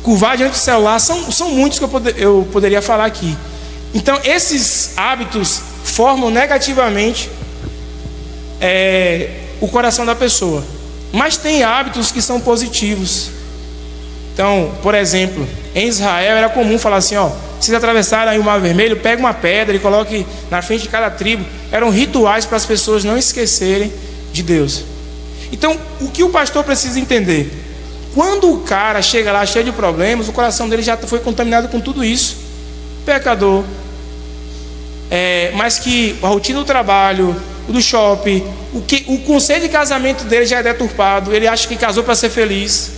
curvar diante do celular, são muitos que eu poderia falar aqui. Então, esses hábitos formam negativamente o coração da pessoa. Mas tem hábitos que são positivos. Então, por exemplo, em Israel era comum falar assim: ó, vocês atravessarem aí o Mar Vermelho, pega uma pedra e coloque na frente de cada tribo. Eram rituais para as pessoas não esquecerem de Deus. Então, o que o pastor precisa entender? Quando o cara chega lá cheio de problemas, o coração dele já foi contaminado com tudo isso. Pecador, mas que a rotina do trabalho, o do shopping, o conceito de casamento dele já é deturpado. Ele acha que casou para ser feliz,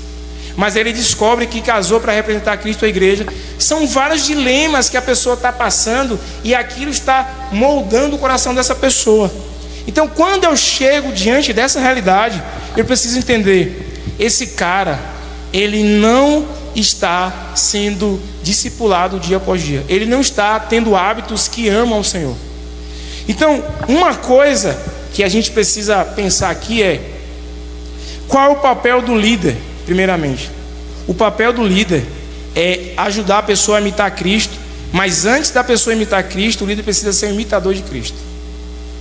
mas ele descobre que casou para representar Cristo, a igreja. São vários dilemas que a pessoa está passando, e aquilo está moldando o coração dessa pessoa. Então, quando eu chego diante dessa realidade, eu preciso entender: esse cara, ele não está sendo discipulado dia após dia. Ele não está tendo hábitos que amam ao Senhor. Então, uma coisa que a gente precisa pensar aqui é: qual é o papel do líder? Primeiramente, o papel do líder é ajudar a pessoa a imitar Cristo. Mas antes da pessoa imitar Cristo, o líder precisa ser um imitador de Cristo.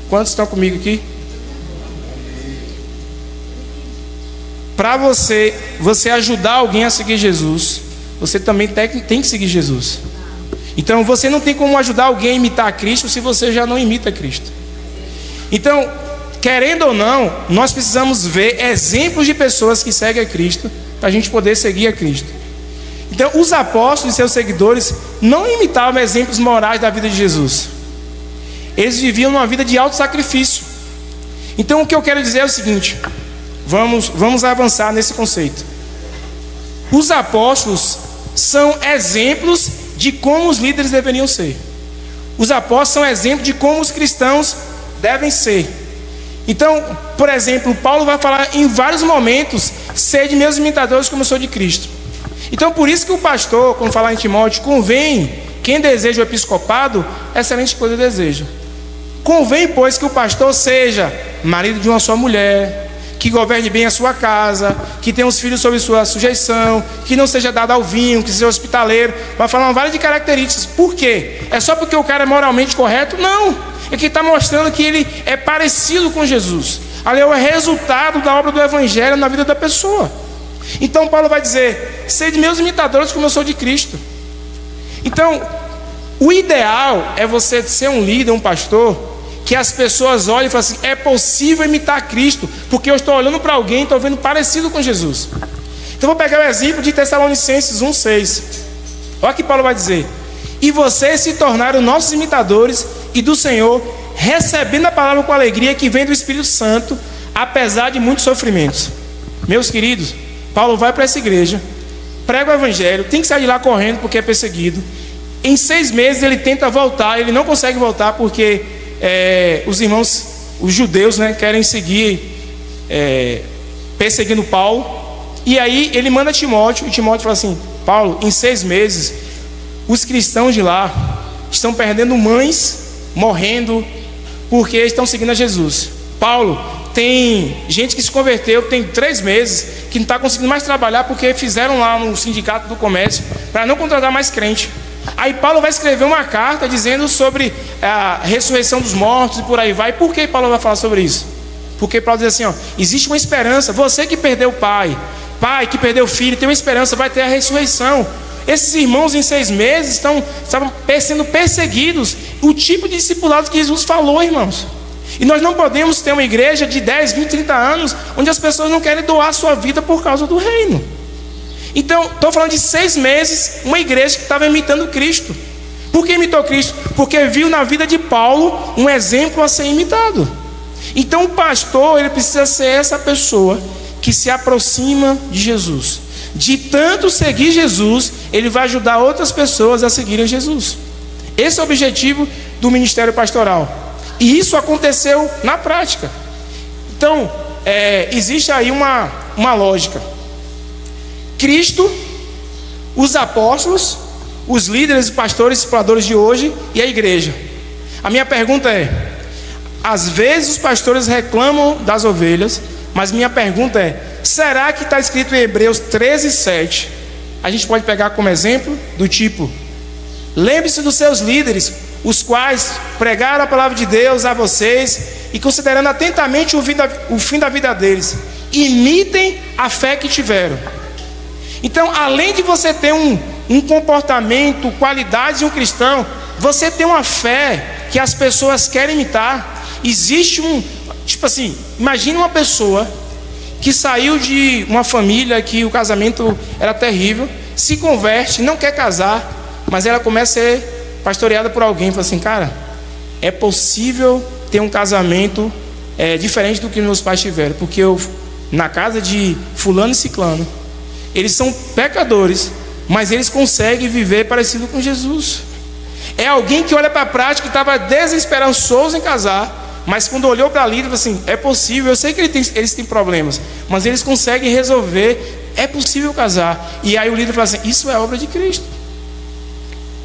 Quantos estão comigo aqui? Para você ajudar alguém a seguir Jesus, você também tem que seguir Jesus. Então você não tem como ajudar alguém a imitar Cristo se você já não imita Cristo. Então querendo ou não, nós precisamos ver exemplos de pessoas que seguem a Cristo, para a gente poder seguir a Cristo. Então, os apóstolos e seus seguidores não imitavam exemplos morais da vida de Jesus. Eles viviam uma vida de alto sacrifício. Então, o que eu quero dizer é o seguinte: vamos avançar nesse conceito. Os apóstolos são exemplos de como os líderes deveriam ser. Os apóstolos são exemplos de como os cristãos devem ser. Então, por exemplo, Paulo vai falar em vários momentos: sede meus imitadores como eu sou de Cristo. Então, por isso que o pastor, quando falar em Timóteo, convém, quem deseja o episcopado, excelente coisa deseja. Convém, pois, que o pastor seja marido de uma só mulher, que governe bem a sua casa, que tenha os filhos sob sua sujeição, que não seja dado ao vinho, que seja hospitaleiro. Vai falar uma várias de características. Por quê? É só porque o cara é moralmente correto? Não. É que está mostrando que ele é parecido com Jesus. Ali é o resultado da obra do Evangelho na vida da pessoa. Então Paulo vai dizer: sede meus imitadores como eu sou de Cristo. Então, o ideal é você ser um líder, um pastor, que as pessoas olhem e falem assim: é possível imitar Cristo, porque eu estou olhando para alguém e estou vendo parecido com Jesus. Então vou pegar o exemplo de Tessalonicenses 1,6. Olha o que Paulo vai dizer: e vocês se tornaram nossos imitadores e do Senhor, recebendo a palavra com alegria que vem do Espírito Santo, apesar de muitos sofrimentos. Meus queridos, Paulo vai para essa igreja, prega o Evangelho, tem que sair de lá correndo porque é perseguido. Em 6 meses ele tenta voltar, ele não consegue voltar porque os irmãos, os judeus, querem seguir perseguindo Paulo. E aí ele manda Timóteo, e Timóteo fala assim: Paulo, em 6 meses os cristãos de lá estão perdendo mães, morrendo, porque estão seguindo a Jesus. Paulo, tem gente que se converteu, tem 3 meses, que não está conseguindo mais trabalhar porque fizeram lá no sindicato do comércio para não contratar mais crente. Aí Paulo vai escrever uma carta dizendo sobre a ressurreição dos mortos e por aí vai. Por que Paulo vai falar sobre isso? Porque Paulo diz assim: existe uma esperança. Você que perdeu o pai que perdeu o filho, tem uma esperança, vai ter a ressurreição. Esses irmãos em 6 meses estavam sendo perseguidos. O tipo de discipulado que Jesus falou, irmãos. E nós não podemos ter uma igreja de 10, 20, 30 anos onde as pessoas não querem doar sua vida por causa do reino. Então, estou falando de 6 meses, uma igreja que estava imitando Cristo. Por que imitou Cristo? Porque viu na vida de Paulo um exemplo a ser imitado. Então, o pastor, ele precisa ser essa pessoa que se aproxima de Jesus. De tanto seguir Jesus, ele vai ajudar outras pessoas a seguirem Jesus. Esse é o objetivo do ministério pastoral. E isso aconteceu na prática. Então, existe aí uma lógica. Cristo, os apóstolos, os líderes, os pastores, discipuladores de hoje e a igreja. A minha pergunta é: às vezes os pastores reclamam das ovelhas, mas minha pergunta é: será que está escrito em Hebreus 13:7? A gente pode pegar como exemplo do tipo: lembre-se dos seus líderes, os quais pregaram a palavra de Deus a vocês, e considerando atentamente o fim da vida deles, imitem a fé que tiveram. Então, além de você ter um comportamento, qualidades de um cristão, você tem uma fé que as pessoas querem imitar. Existe tipo assim, imagine uma pessoa que saiu de uma família que o casamento era terrível, se converte, não quer casar, mas ela começa a ser pastoreada por alguém, fala assim: cara, é possível ter um casamento diferente do que meus pais tiveram, porque eu, na casa de fulano e ciclano, eles são pecadores, mas eles conseguem viver parecido com Jesus. É alguém que olha para a prática, que estava desesperançoso em casar, mas quando olhou para a líder, falou assim: é possível, eu sei que eles têm problemas, mas eles conseguem resolver, é possível casar. E aí o líder fala assim: isso é obra de Cristo.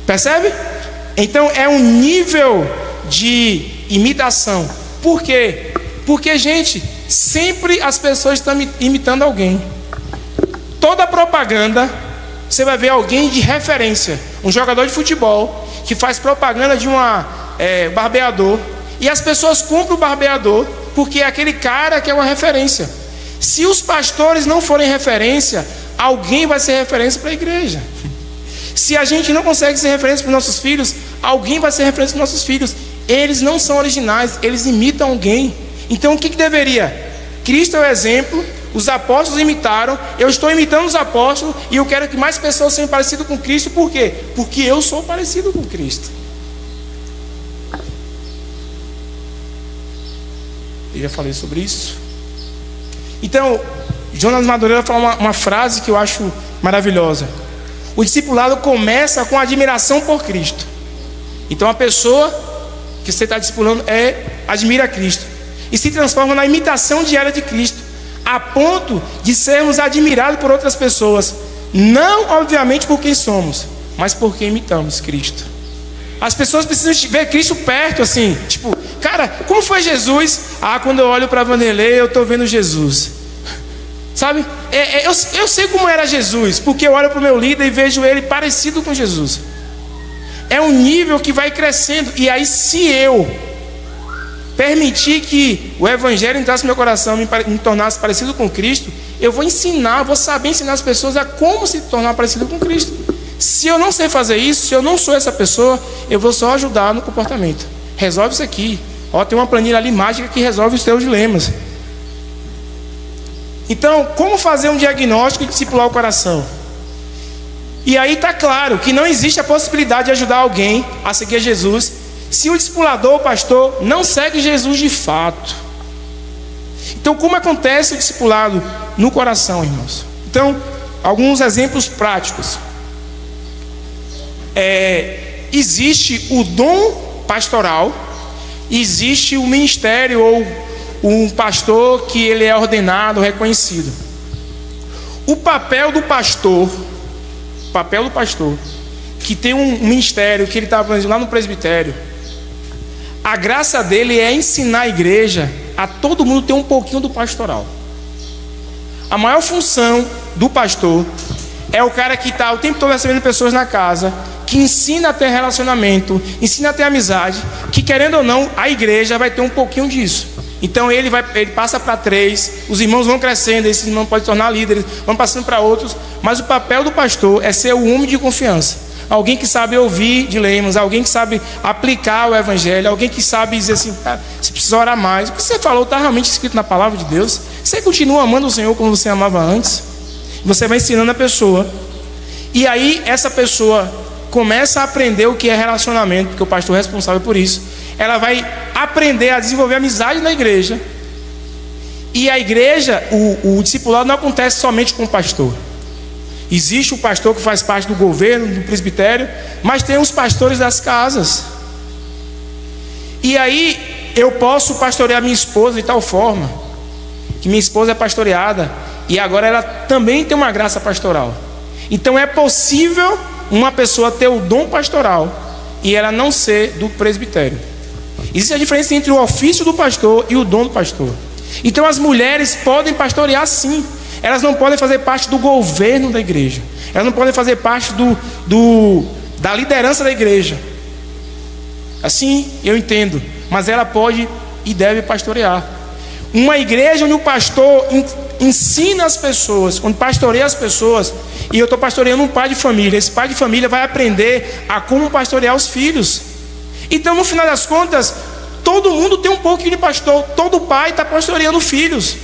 Percebe? Então é um nível de imitação. Por quê? Porque, gente, sempre as pessoas estão imitando alguém. Toda propaganda, você vai ver alguém de referência. Um jogador de futebol que faz propaganda de barbeador, e as pessoas compram o barbeador porque é aquele cara que é uma referência. Se os pastores não forem referência, alguém vai ser referência para a igreja. Se a gente não consegue ser referência para os nossos filhos, alguém vai ser referência para os nossos filhos. Eles não são originais, eles imitam alguém. Então o que deveria? Cristo é o exemplo, os apóstolos imitaram, eu estou imitando os apóstolos e eu quero que mais pessoas sejam parecidas com Cristo. Por quê? Porque eu sou parecido com Cristo. Eu já falei sobre isso. Então, Jonas Madureira fala uma frase que eu acho maravilhosa. O discipulado começa com admiração por Cristo. Então a pessoa que você está discipulando admira Cristo e se transforma na imitação diária de Cristo, a ponto de sermos admirados por outras pessoas, não obviamente por quem somos, mas por quem imitamos Cristo. As pessoas precisam ver Cristo perto, assim, tipo, cara, como foi Jesus? Quando eu olho para Vanderlei, eu estou vendo Jesus. Sabe? Eu sei como era Jesus, porque eu olho para o meu líder e vejo ele parecido com Jesus. É um nível que vai crescendo. E aí, se eu permitir que o Evangelho entrasse no meu coração, me tornasse parecido com Cristo, eu vou saber ensinar as pessoas a como se tornar parecido com Cristo. Se eu não sei fazer isso, se eu não sou essa pessoa, eu vou só ajudar no comportamento. Resolve isso aqui. Tem uma planilha ali mágica que resolve os teus dilemas. Então, como fazer um diagnóstico e discipular o coração? E aí está claro que não existe a possibilidade de ajudar alguém a seguir Jesus se o discipulador, o pastor, não segue Jesus de fato. Então, como acontece o discipulado no coração, irmãos? Então, alguns exemplos práticos. Existe o dom pastoral, existe o ministério ou um pastor que ele é ordenado, reconhecido. O papel do pastor, que tem um ministério que ele está lá no presbitério, a graça dele é ensinar a igreja a todo mundo ter um pouquinho do pastoral. A maior função do pastor é o cara que está o tempo todo recebendo pessoas na casa, que ensina a ter relacionamento, ensina a ter amizade, que querendo ou não, a igreja vai ter um pouquinho disso. Então ele passa para 3, os irmãos vão crescendo, esses irmãos podem se tornar líderes, vão passando para outros, mas o papel do pastor é ser o homem de confiança. Alguém que sabe ouvir dilemas, alguém que sabe aplicar o evangelho, alguém que sabe dizer assim, cara, você precisa orar mais. O que você falou está realmente escrito na palavra de Deus? Você continua amando o Senhor como você amava antes? Você vai ensinando a pessoa. E aí essa pessoa começa a aprender o que é relacionamento, porque o pastor é responsável por isso. Ela vai aprender a desenvolver amizade na igreja. E a igreja, o discipulado não acontece somente com o pastor. Existe o pastor que faz parte do governo, do presbitério, mas tem os pastores das casas. E aí eu posso pastorear minha esposa de tal forma que minha esposa é pastoreada e agora ela também tem uma graça pastoral. Então é possível uma pessoa ter o dom pastoral e ela não ser do presbitério. Existe a diferença entre o ofício do pastor e o dom do pastor. Então as mulheres podem pastorear sim. Elas não podem fazer parte do governo da igreja. Elas não podem fazer parte da liderança da igreja. Assim, eu entendo. Mas ela pode e deve pastorear. Uma igreja onde o pastor ensina as pessoas, onde pastoreia as pessoas. E eu estou pastoreando um pai de família. Esse pai de família vai aprender a como pastorear os filhos. Então, no final das contas, todo mundo tem um pouquinho de pastor. Todo pai está pastoreando filhos.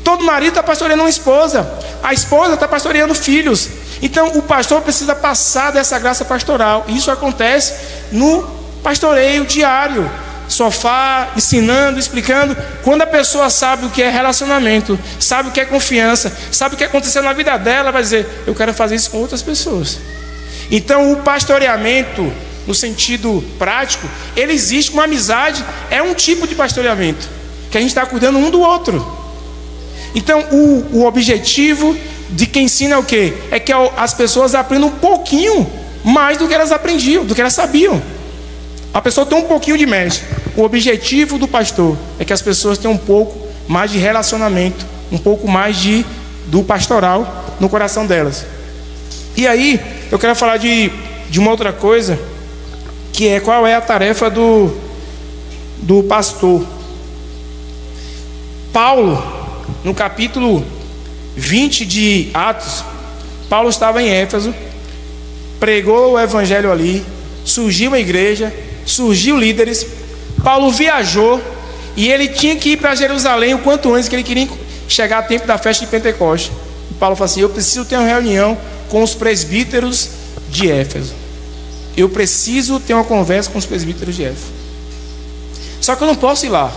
Todo marido está pastoreando uma esposa. A esposa está pastoreando filhos. Então o pastor precisa passar dessa graça pastoral. E isso acontece no pastoreio diário. Sofá, ensinando, explicando. Quando a pessoa sabe o que é relacionamento, sabe o que é confiança, sabe o que aconteceu na vida dela, vai dizer, eu quero fazer isso com outras pessoas. Então o pastoreamento, no sentido prático, ele existe. Uma amizade é um tipo de pastoreamento, que a gente está cuidando um do outro. Então o objetivo de quem ensina é o quê? É que as pessoas aprendam um pouquinho mais do que elas aprendiam, do que elas sabiam. A pessoa tem um pouquinho de mestre. O objetivo do pastor é que as pessoas tenham um pouco mais de relacionamento, um pouco mais do pastoral no coração delas. E aí eu quero falar de uma outra coisa, que é qual é a tarefa do pastor. Paulo, no capítulo 20 de Atos, Paulo estava em Éfeso, pregou o evangelho ali, surgiu uma igreja, surgiu líderes. Paulo viajou E ele tinha que ir para Jerusalém o quanto antes, que ele queria chegar a tempo da festa de Pentecostes. E Paulo falou assim: eu preciso ter uma reunião com os presbíteros de Éfeso. Eu preciso ter uma conversa com os presbíteros de Éfeso. Só que eu não posso ir lá.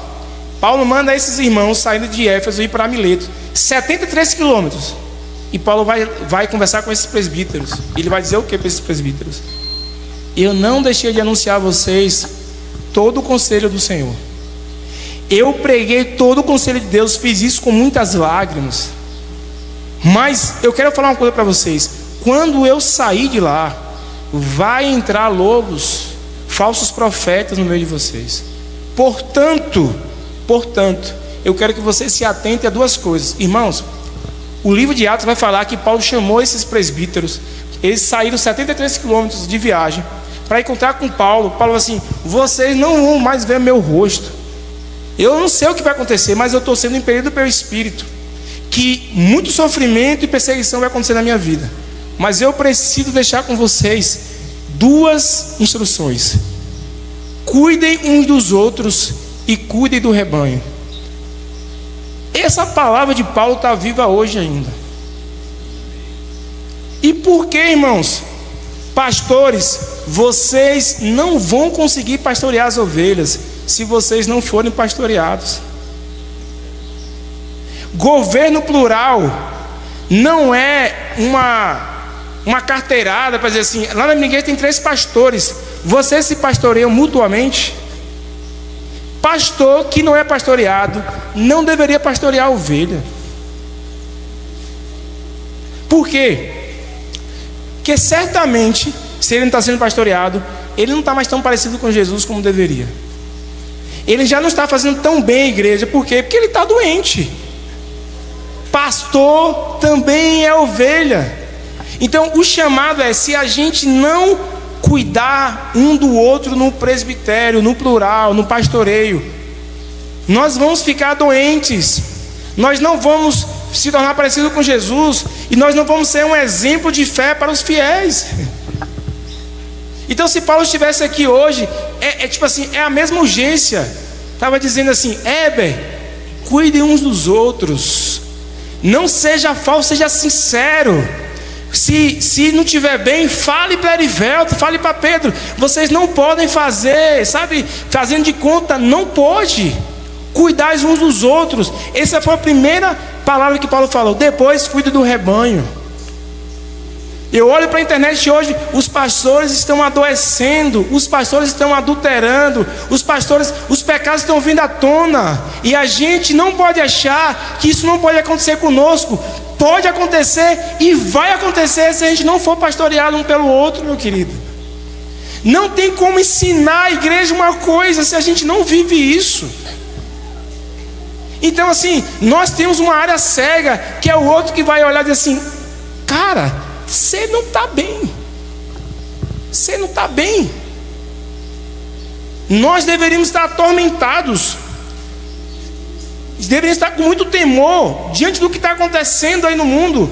Paulo manda esses irmãos saindo de Éfeso e ir para Mileto, 73 quilômetros. E Paulo vai conversar com esses presbíteros. E ele vai dizer o que para esses presbíteros? Eu não deixei de anunciar a vocês todo o conselho do Senhor. Eu preguei todo o conselho de Deus, fiz isso com muitas lágrimas. Mas eu quero falar uma coisa para vocês: quando eu sair de lá, vai entrar lobos, falsos profetas no meio de vocês. Portanto, eu quero que vocês se atentem a duas coisas. Irmãos, o livro de Atos vai falar que Paulo chamou esses presbíteros. Eles saíram 73 quilômetros de viagem para encontrar com Paulo. Paulo falou assim: vocês não vão mais ver meu rosto. Eu não sei o que vai acontecer, mas eu estou sendo impelido pelo Espírito, que muito sofrimento e perseguição vai acontecer na minha vida. Mas eu preciso deixar com vocês duas instruções: cuidem uns dos outros e cuidem do rebanho. Essa palavra de Paulo está viva hoje ainda. E por que, irmãos? Pastores, vocês não vão conseguir pastorear as ovelhas se vocês não forem pastoreados. Governo plural não é uma carteirada para dizer assim: lá na minha igreja tem 3 pastores, vocês se pastoreiam mutuamente. Pastor que não é pastoreado não deveria pastorear a ovelha. Por quê? Porque certamente, se ele não está sendo pastoreado, ele não está mais tão parecido com Jesus como deveria. Ele já não está fazendo tão bem a igreja. Por quê? Porque ele está doente. Pastor também é ovelha. Então o chamado é: se a gente não cuidar um do outro no presbitério, no plural, no pastoreio, nós vamos ficar doentes. Nós não vamos se tornar parecidos com Jesus, e nós não vamos ser um exemplo de fé para os fiéis. Então, se Paulo estivesse aqui hoje, tipo assim, é a mesma urgência. Estava dizendo assim: Éber, cuidem uns dos outros, não seja falso, seja sincero. Se não estiver bem, fale para Erivelto, fale para Pedro. Vocês não podem fazer, sabe, fazendo de conta. Não pode. Cuidar uns dos outros. Essa foi a primeira palavra que Paulo falou. Depois, cuide do rebanho. Eu olho para a internet hoje, os pastores estão adoecendo, os pastores estão adulterando, os pecados estão vindo à tona, e a gente não pode achar que isso não pode acontecer conosco. Pode acontecer e vai acontecer se a gente não for pastoreado um pelo outro, meu querido. Não tem como ensinar a igreja uma coisa se a gente não vive isso. Então assim, nós temos uma área cega, que é o outro que vai olhar e dizer assim: cara, você não está bem. Você não está bem. Nós deveríamos estar atormentados. Deveríamos estar com muito temor diante do que está acontecendo aí no mundo.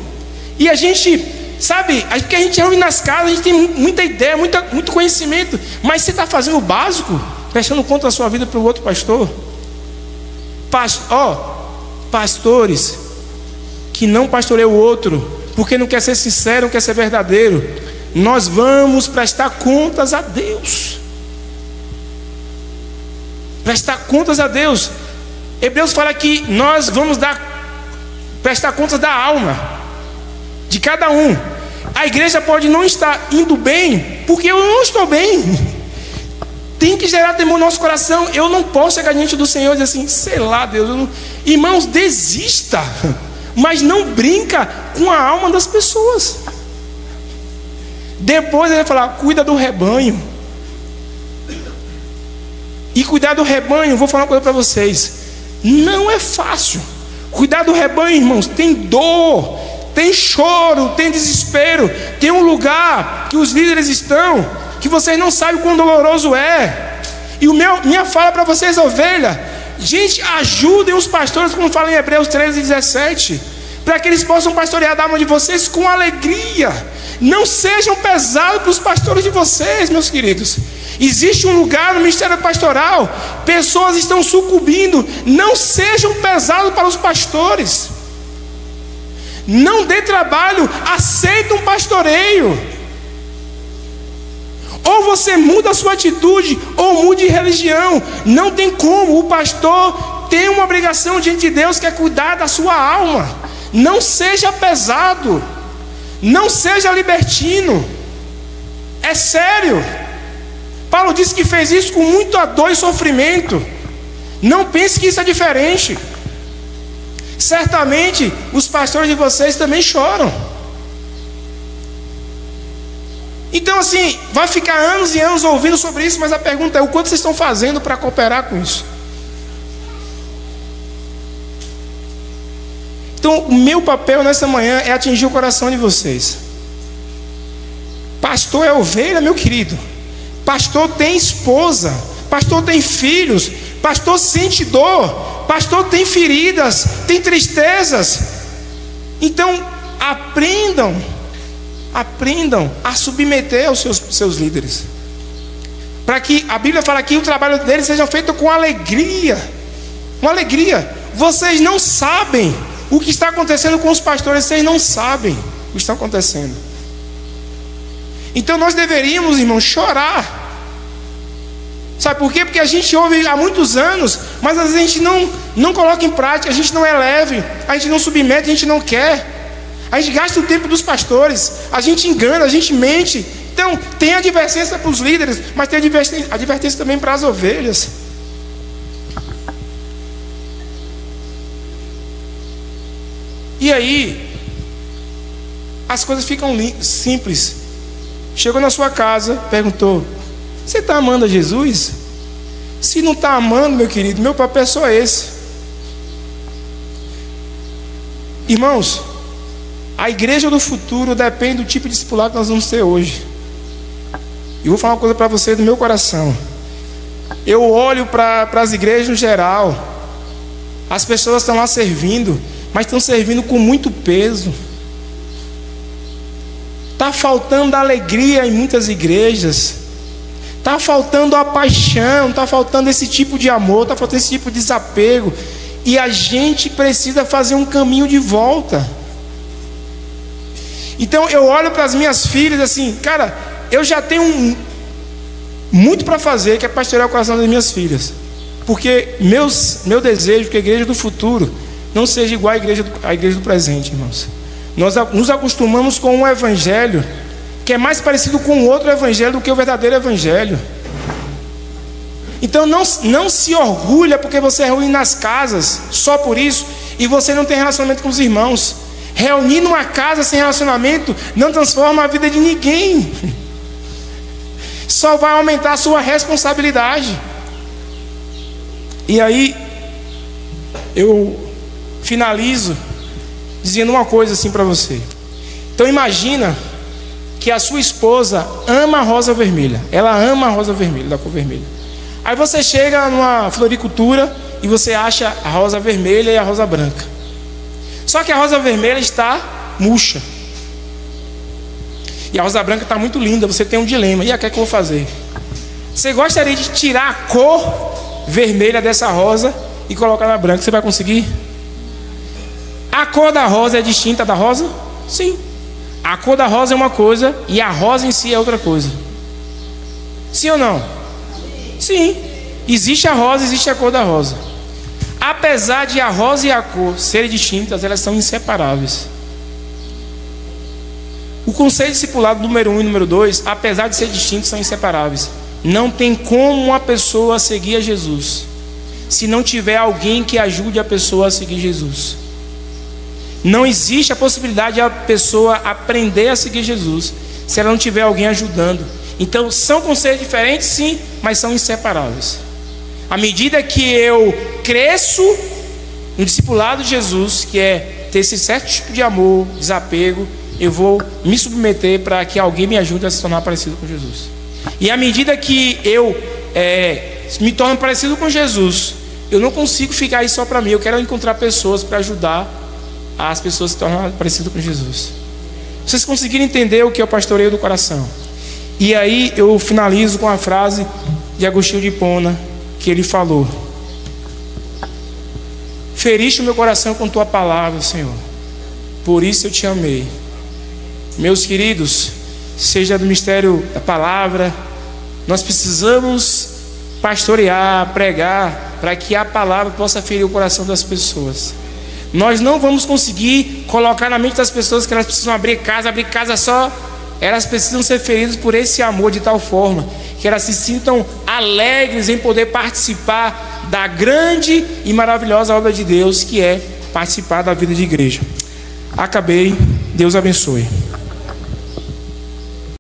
E a gente, sabe, porque a gente reúne nas casas, a gente tem muita ideia, muito conhecimento. Mas você está fazendo o básico, prestando conta da sua vida para o outro pastor? Pastores que não pastoreiam o outro porque não quer ser sincero, não quer ser verdadeiro, nós vamos prestar contas a Deus. Prestar contas a Deus. Hebreus fala que nós vamos prestar contas da alma de cada um. A igreja pode não estar indo bem porque eu não estou bem. Tem que gerar temor no nosso coração. Eu não posso chegar diante do Senhor e dizer assim: sei lá, Deus, eu não... Irmãos, desista, mas não brinca com a alma das pessoas. Depois ele vai falar: cuida do rebanho. E cuidar do rebanho, vou falar uma coisa para vocês, não é fácil. Cuidar do rebanho, irmãos, tem dor, tem choro, tem desespero. Tem um lugar que os líderes estão, que vocês não sabem quão doloroso é. E minha fala para vocês, ovelha: gente, ajudem os pastores, como fala em Hebreus 13:17, para que eles possam pastorear a alma de vocês com alegria. Não sejam pesados para os pastores de vocês, meus queridos. Existe um lugar no ministério pastoral, pessoas estão sucumbindo. Não sejam pesados para os pastores. Não dê trabalho, aceita um pastoreio. Ou você muda a sua atitude, ou mude de religião. Não tem como. O pastor tem uma obrigação diante de Deus, que é cuidar da sua alma. Não seja pesado, não seja libertino. É sério. Paulo disse que fez isso com muita dor e sofrimento. Não pense que isso é diferente. Certamente os pastores de vocês também choram. Então assim, vai ficar anos e anos ouvindo sobre isso, mas a pergunta é: o quanto vocês estão fazendo para cooperar com isso? Então o meu papel nessa manhã é atingir o coração de vocês. Pastor é ovelha, meu querido. Pastor tem esposa, pastor tem filhos, pastor sente dor, pastor tem feridas, tem tristezas. Então aprendam a submeter aos seus líderes, para que a Bíblia fala que o trabalho deles seja feito com alegria. Com alegria. Vocês não sabem o que está acontecendo com os pastores, vocês não sabem o que está acontecendo. Então nós deveríamos, irmãos, chorar. Sabe por quê? Porque a gente ouve há muitos anos, mas às vezes a gente não coloca em prática, a gente não é leve, a gente não submete, a gente não quer. A gente gasta o tempo dos pastores, a gente engana, a gente mente. Então tem advertência para os líderes, mas tem advertência também para as ovelhas. E aí as coisas ficam simples. Chegou na sua casa, perguntou: você está amando a Jesus? Se não está amando, meu querido, meu papel é só esse. Irmãos, a igreja do futuro depende do tipo de discipulado que nós vamos ter hoje. E vou falar uma coisa para você do meu coração. Eu olho para as igrejas no geral. As pessoas estão lá servindo, mas estão servindo com muito peso. Está faltando alegria em muitas igrejas. Está faltando a paixão, está faltando esse tipo de amor, está faltando esse tipo de desapego. E a gente precisa fazer um caminho de volta. Então eu olho para as minhas filhas assim: cara, eu já tenho muito para fazer, que é pastorear o coração das minhas filhas. Porque meu desejo é que a igreja do futuro não seja igual à igreja do presente, irmãos. Nós nos acostumamos com um evangelho que é mais parecido com outro evangelho do que o verdadeiro evangelho. Então não se orgulha porque você é ruim nas casas, só por isso, e você não tem relacionamento com os irmãos. Reunir numa casa sem relacionamento não transforma a vida de ninguém. Só vai aumentar a sua responsabilidade. E aí eu finalizo dizendo uma coisa assim para você. Então imagina que a sua esposa ama a rosa vermelha. Ela ama a rosa vermelha, da cor vermelha. Aí você chega numa floricultura e você acha a rosa vermelha e a rosa branca. Só que a rosa vermelha está murcha e a rosa branca está muito linda. Você tem um dilema: e o que é que eu vou fazer? Você gostaria de tirar a cor vermelha dessa rosa e colocar na branca? Você vai conseguir? A cor da rosa é distinta da rosa? Sim. A cor da rosa é uma coisa e a rosa em si é outra coisa. Sim ou não? Sim. Existe a rosa, existe a cor da rosa. Apesar de a rosa e a cor serem distintas, elas são inseparáveis. O conselho discipulado número 1 e número 2, apesar de ser distintos, são inseparáveis. Não tem como uma pessoa seguir a Jesus se não tiver alguém que ajude a pessoa a seguir Jesus. Não existe a possibilidade de a pessoa aprender a seguir Jesus se ela não tiver alguém ajudando. Então são conselhos diferentes, sim, mas são inseparáveis. À medida que eu cresço no discipulado de Jesus, que é ter esse certo tipo de amor, desapego, eu vou me submeter para que alguém me ajude a se tornar parecido com Jesus. E à medida que eu me torno parecido com Jesus, eu não consigo ficar aí só para mim. Eu quero encontrar pessoas para ajudar as pessoas a se tornarem parecidas com Jesus. Vocês conseguiram entender o que é o pastoreio do coração? E aí eu finalizo com a frase de Agostinho de Hipona, que ele falou: feriste o meu coração com tua palavra, Senhor, por isso eu te amei. Meus queridos, seja do mistério da palavra, nós precisamos pastorear, pregar, para que a palavra possa ferir o coração das pessoas. Nós não vamos conseguir colocar na mente das pessoas que elas precisam abrir casa só. Elas precisam ser feridas por esse amor de tal forma que elas se sintam alegres em poder participar da grande e maravilhosa obra de Deus, que é participar da vida de igreja. Acabei. Deus abençoe.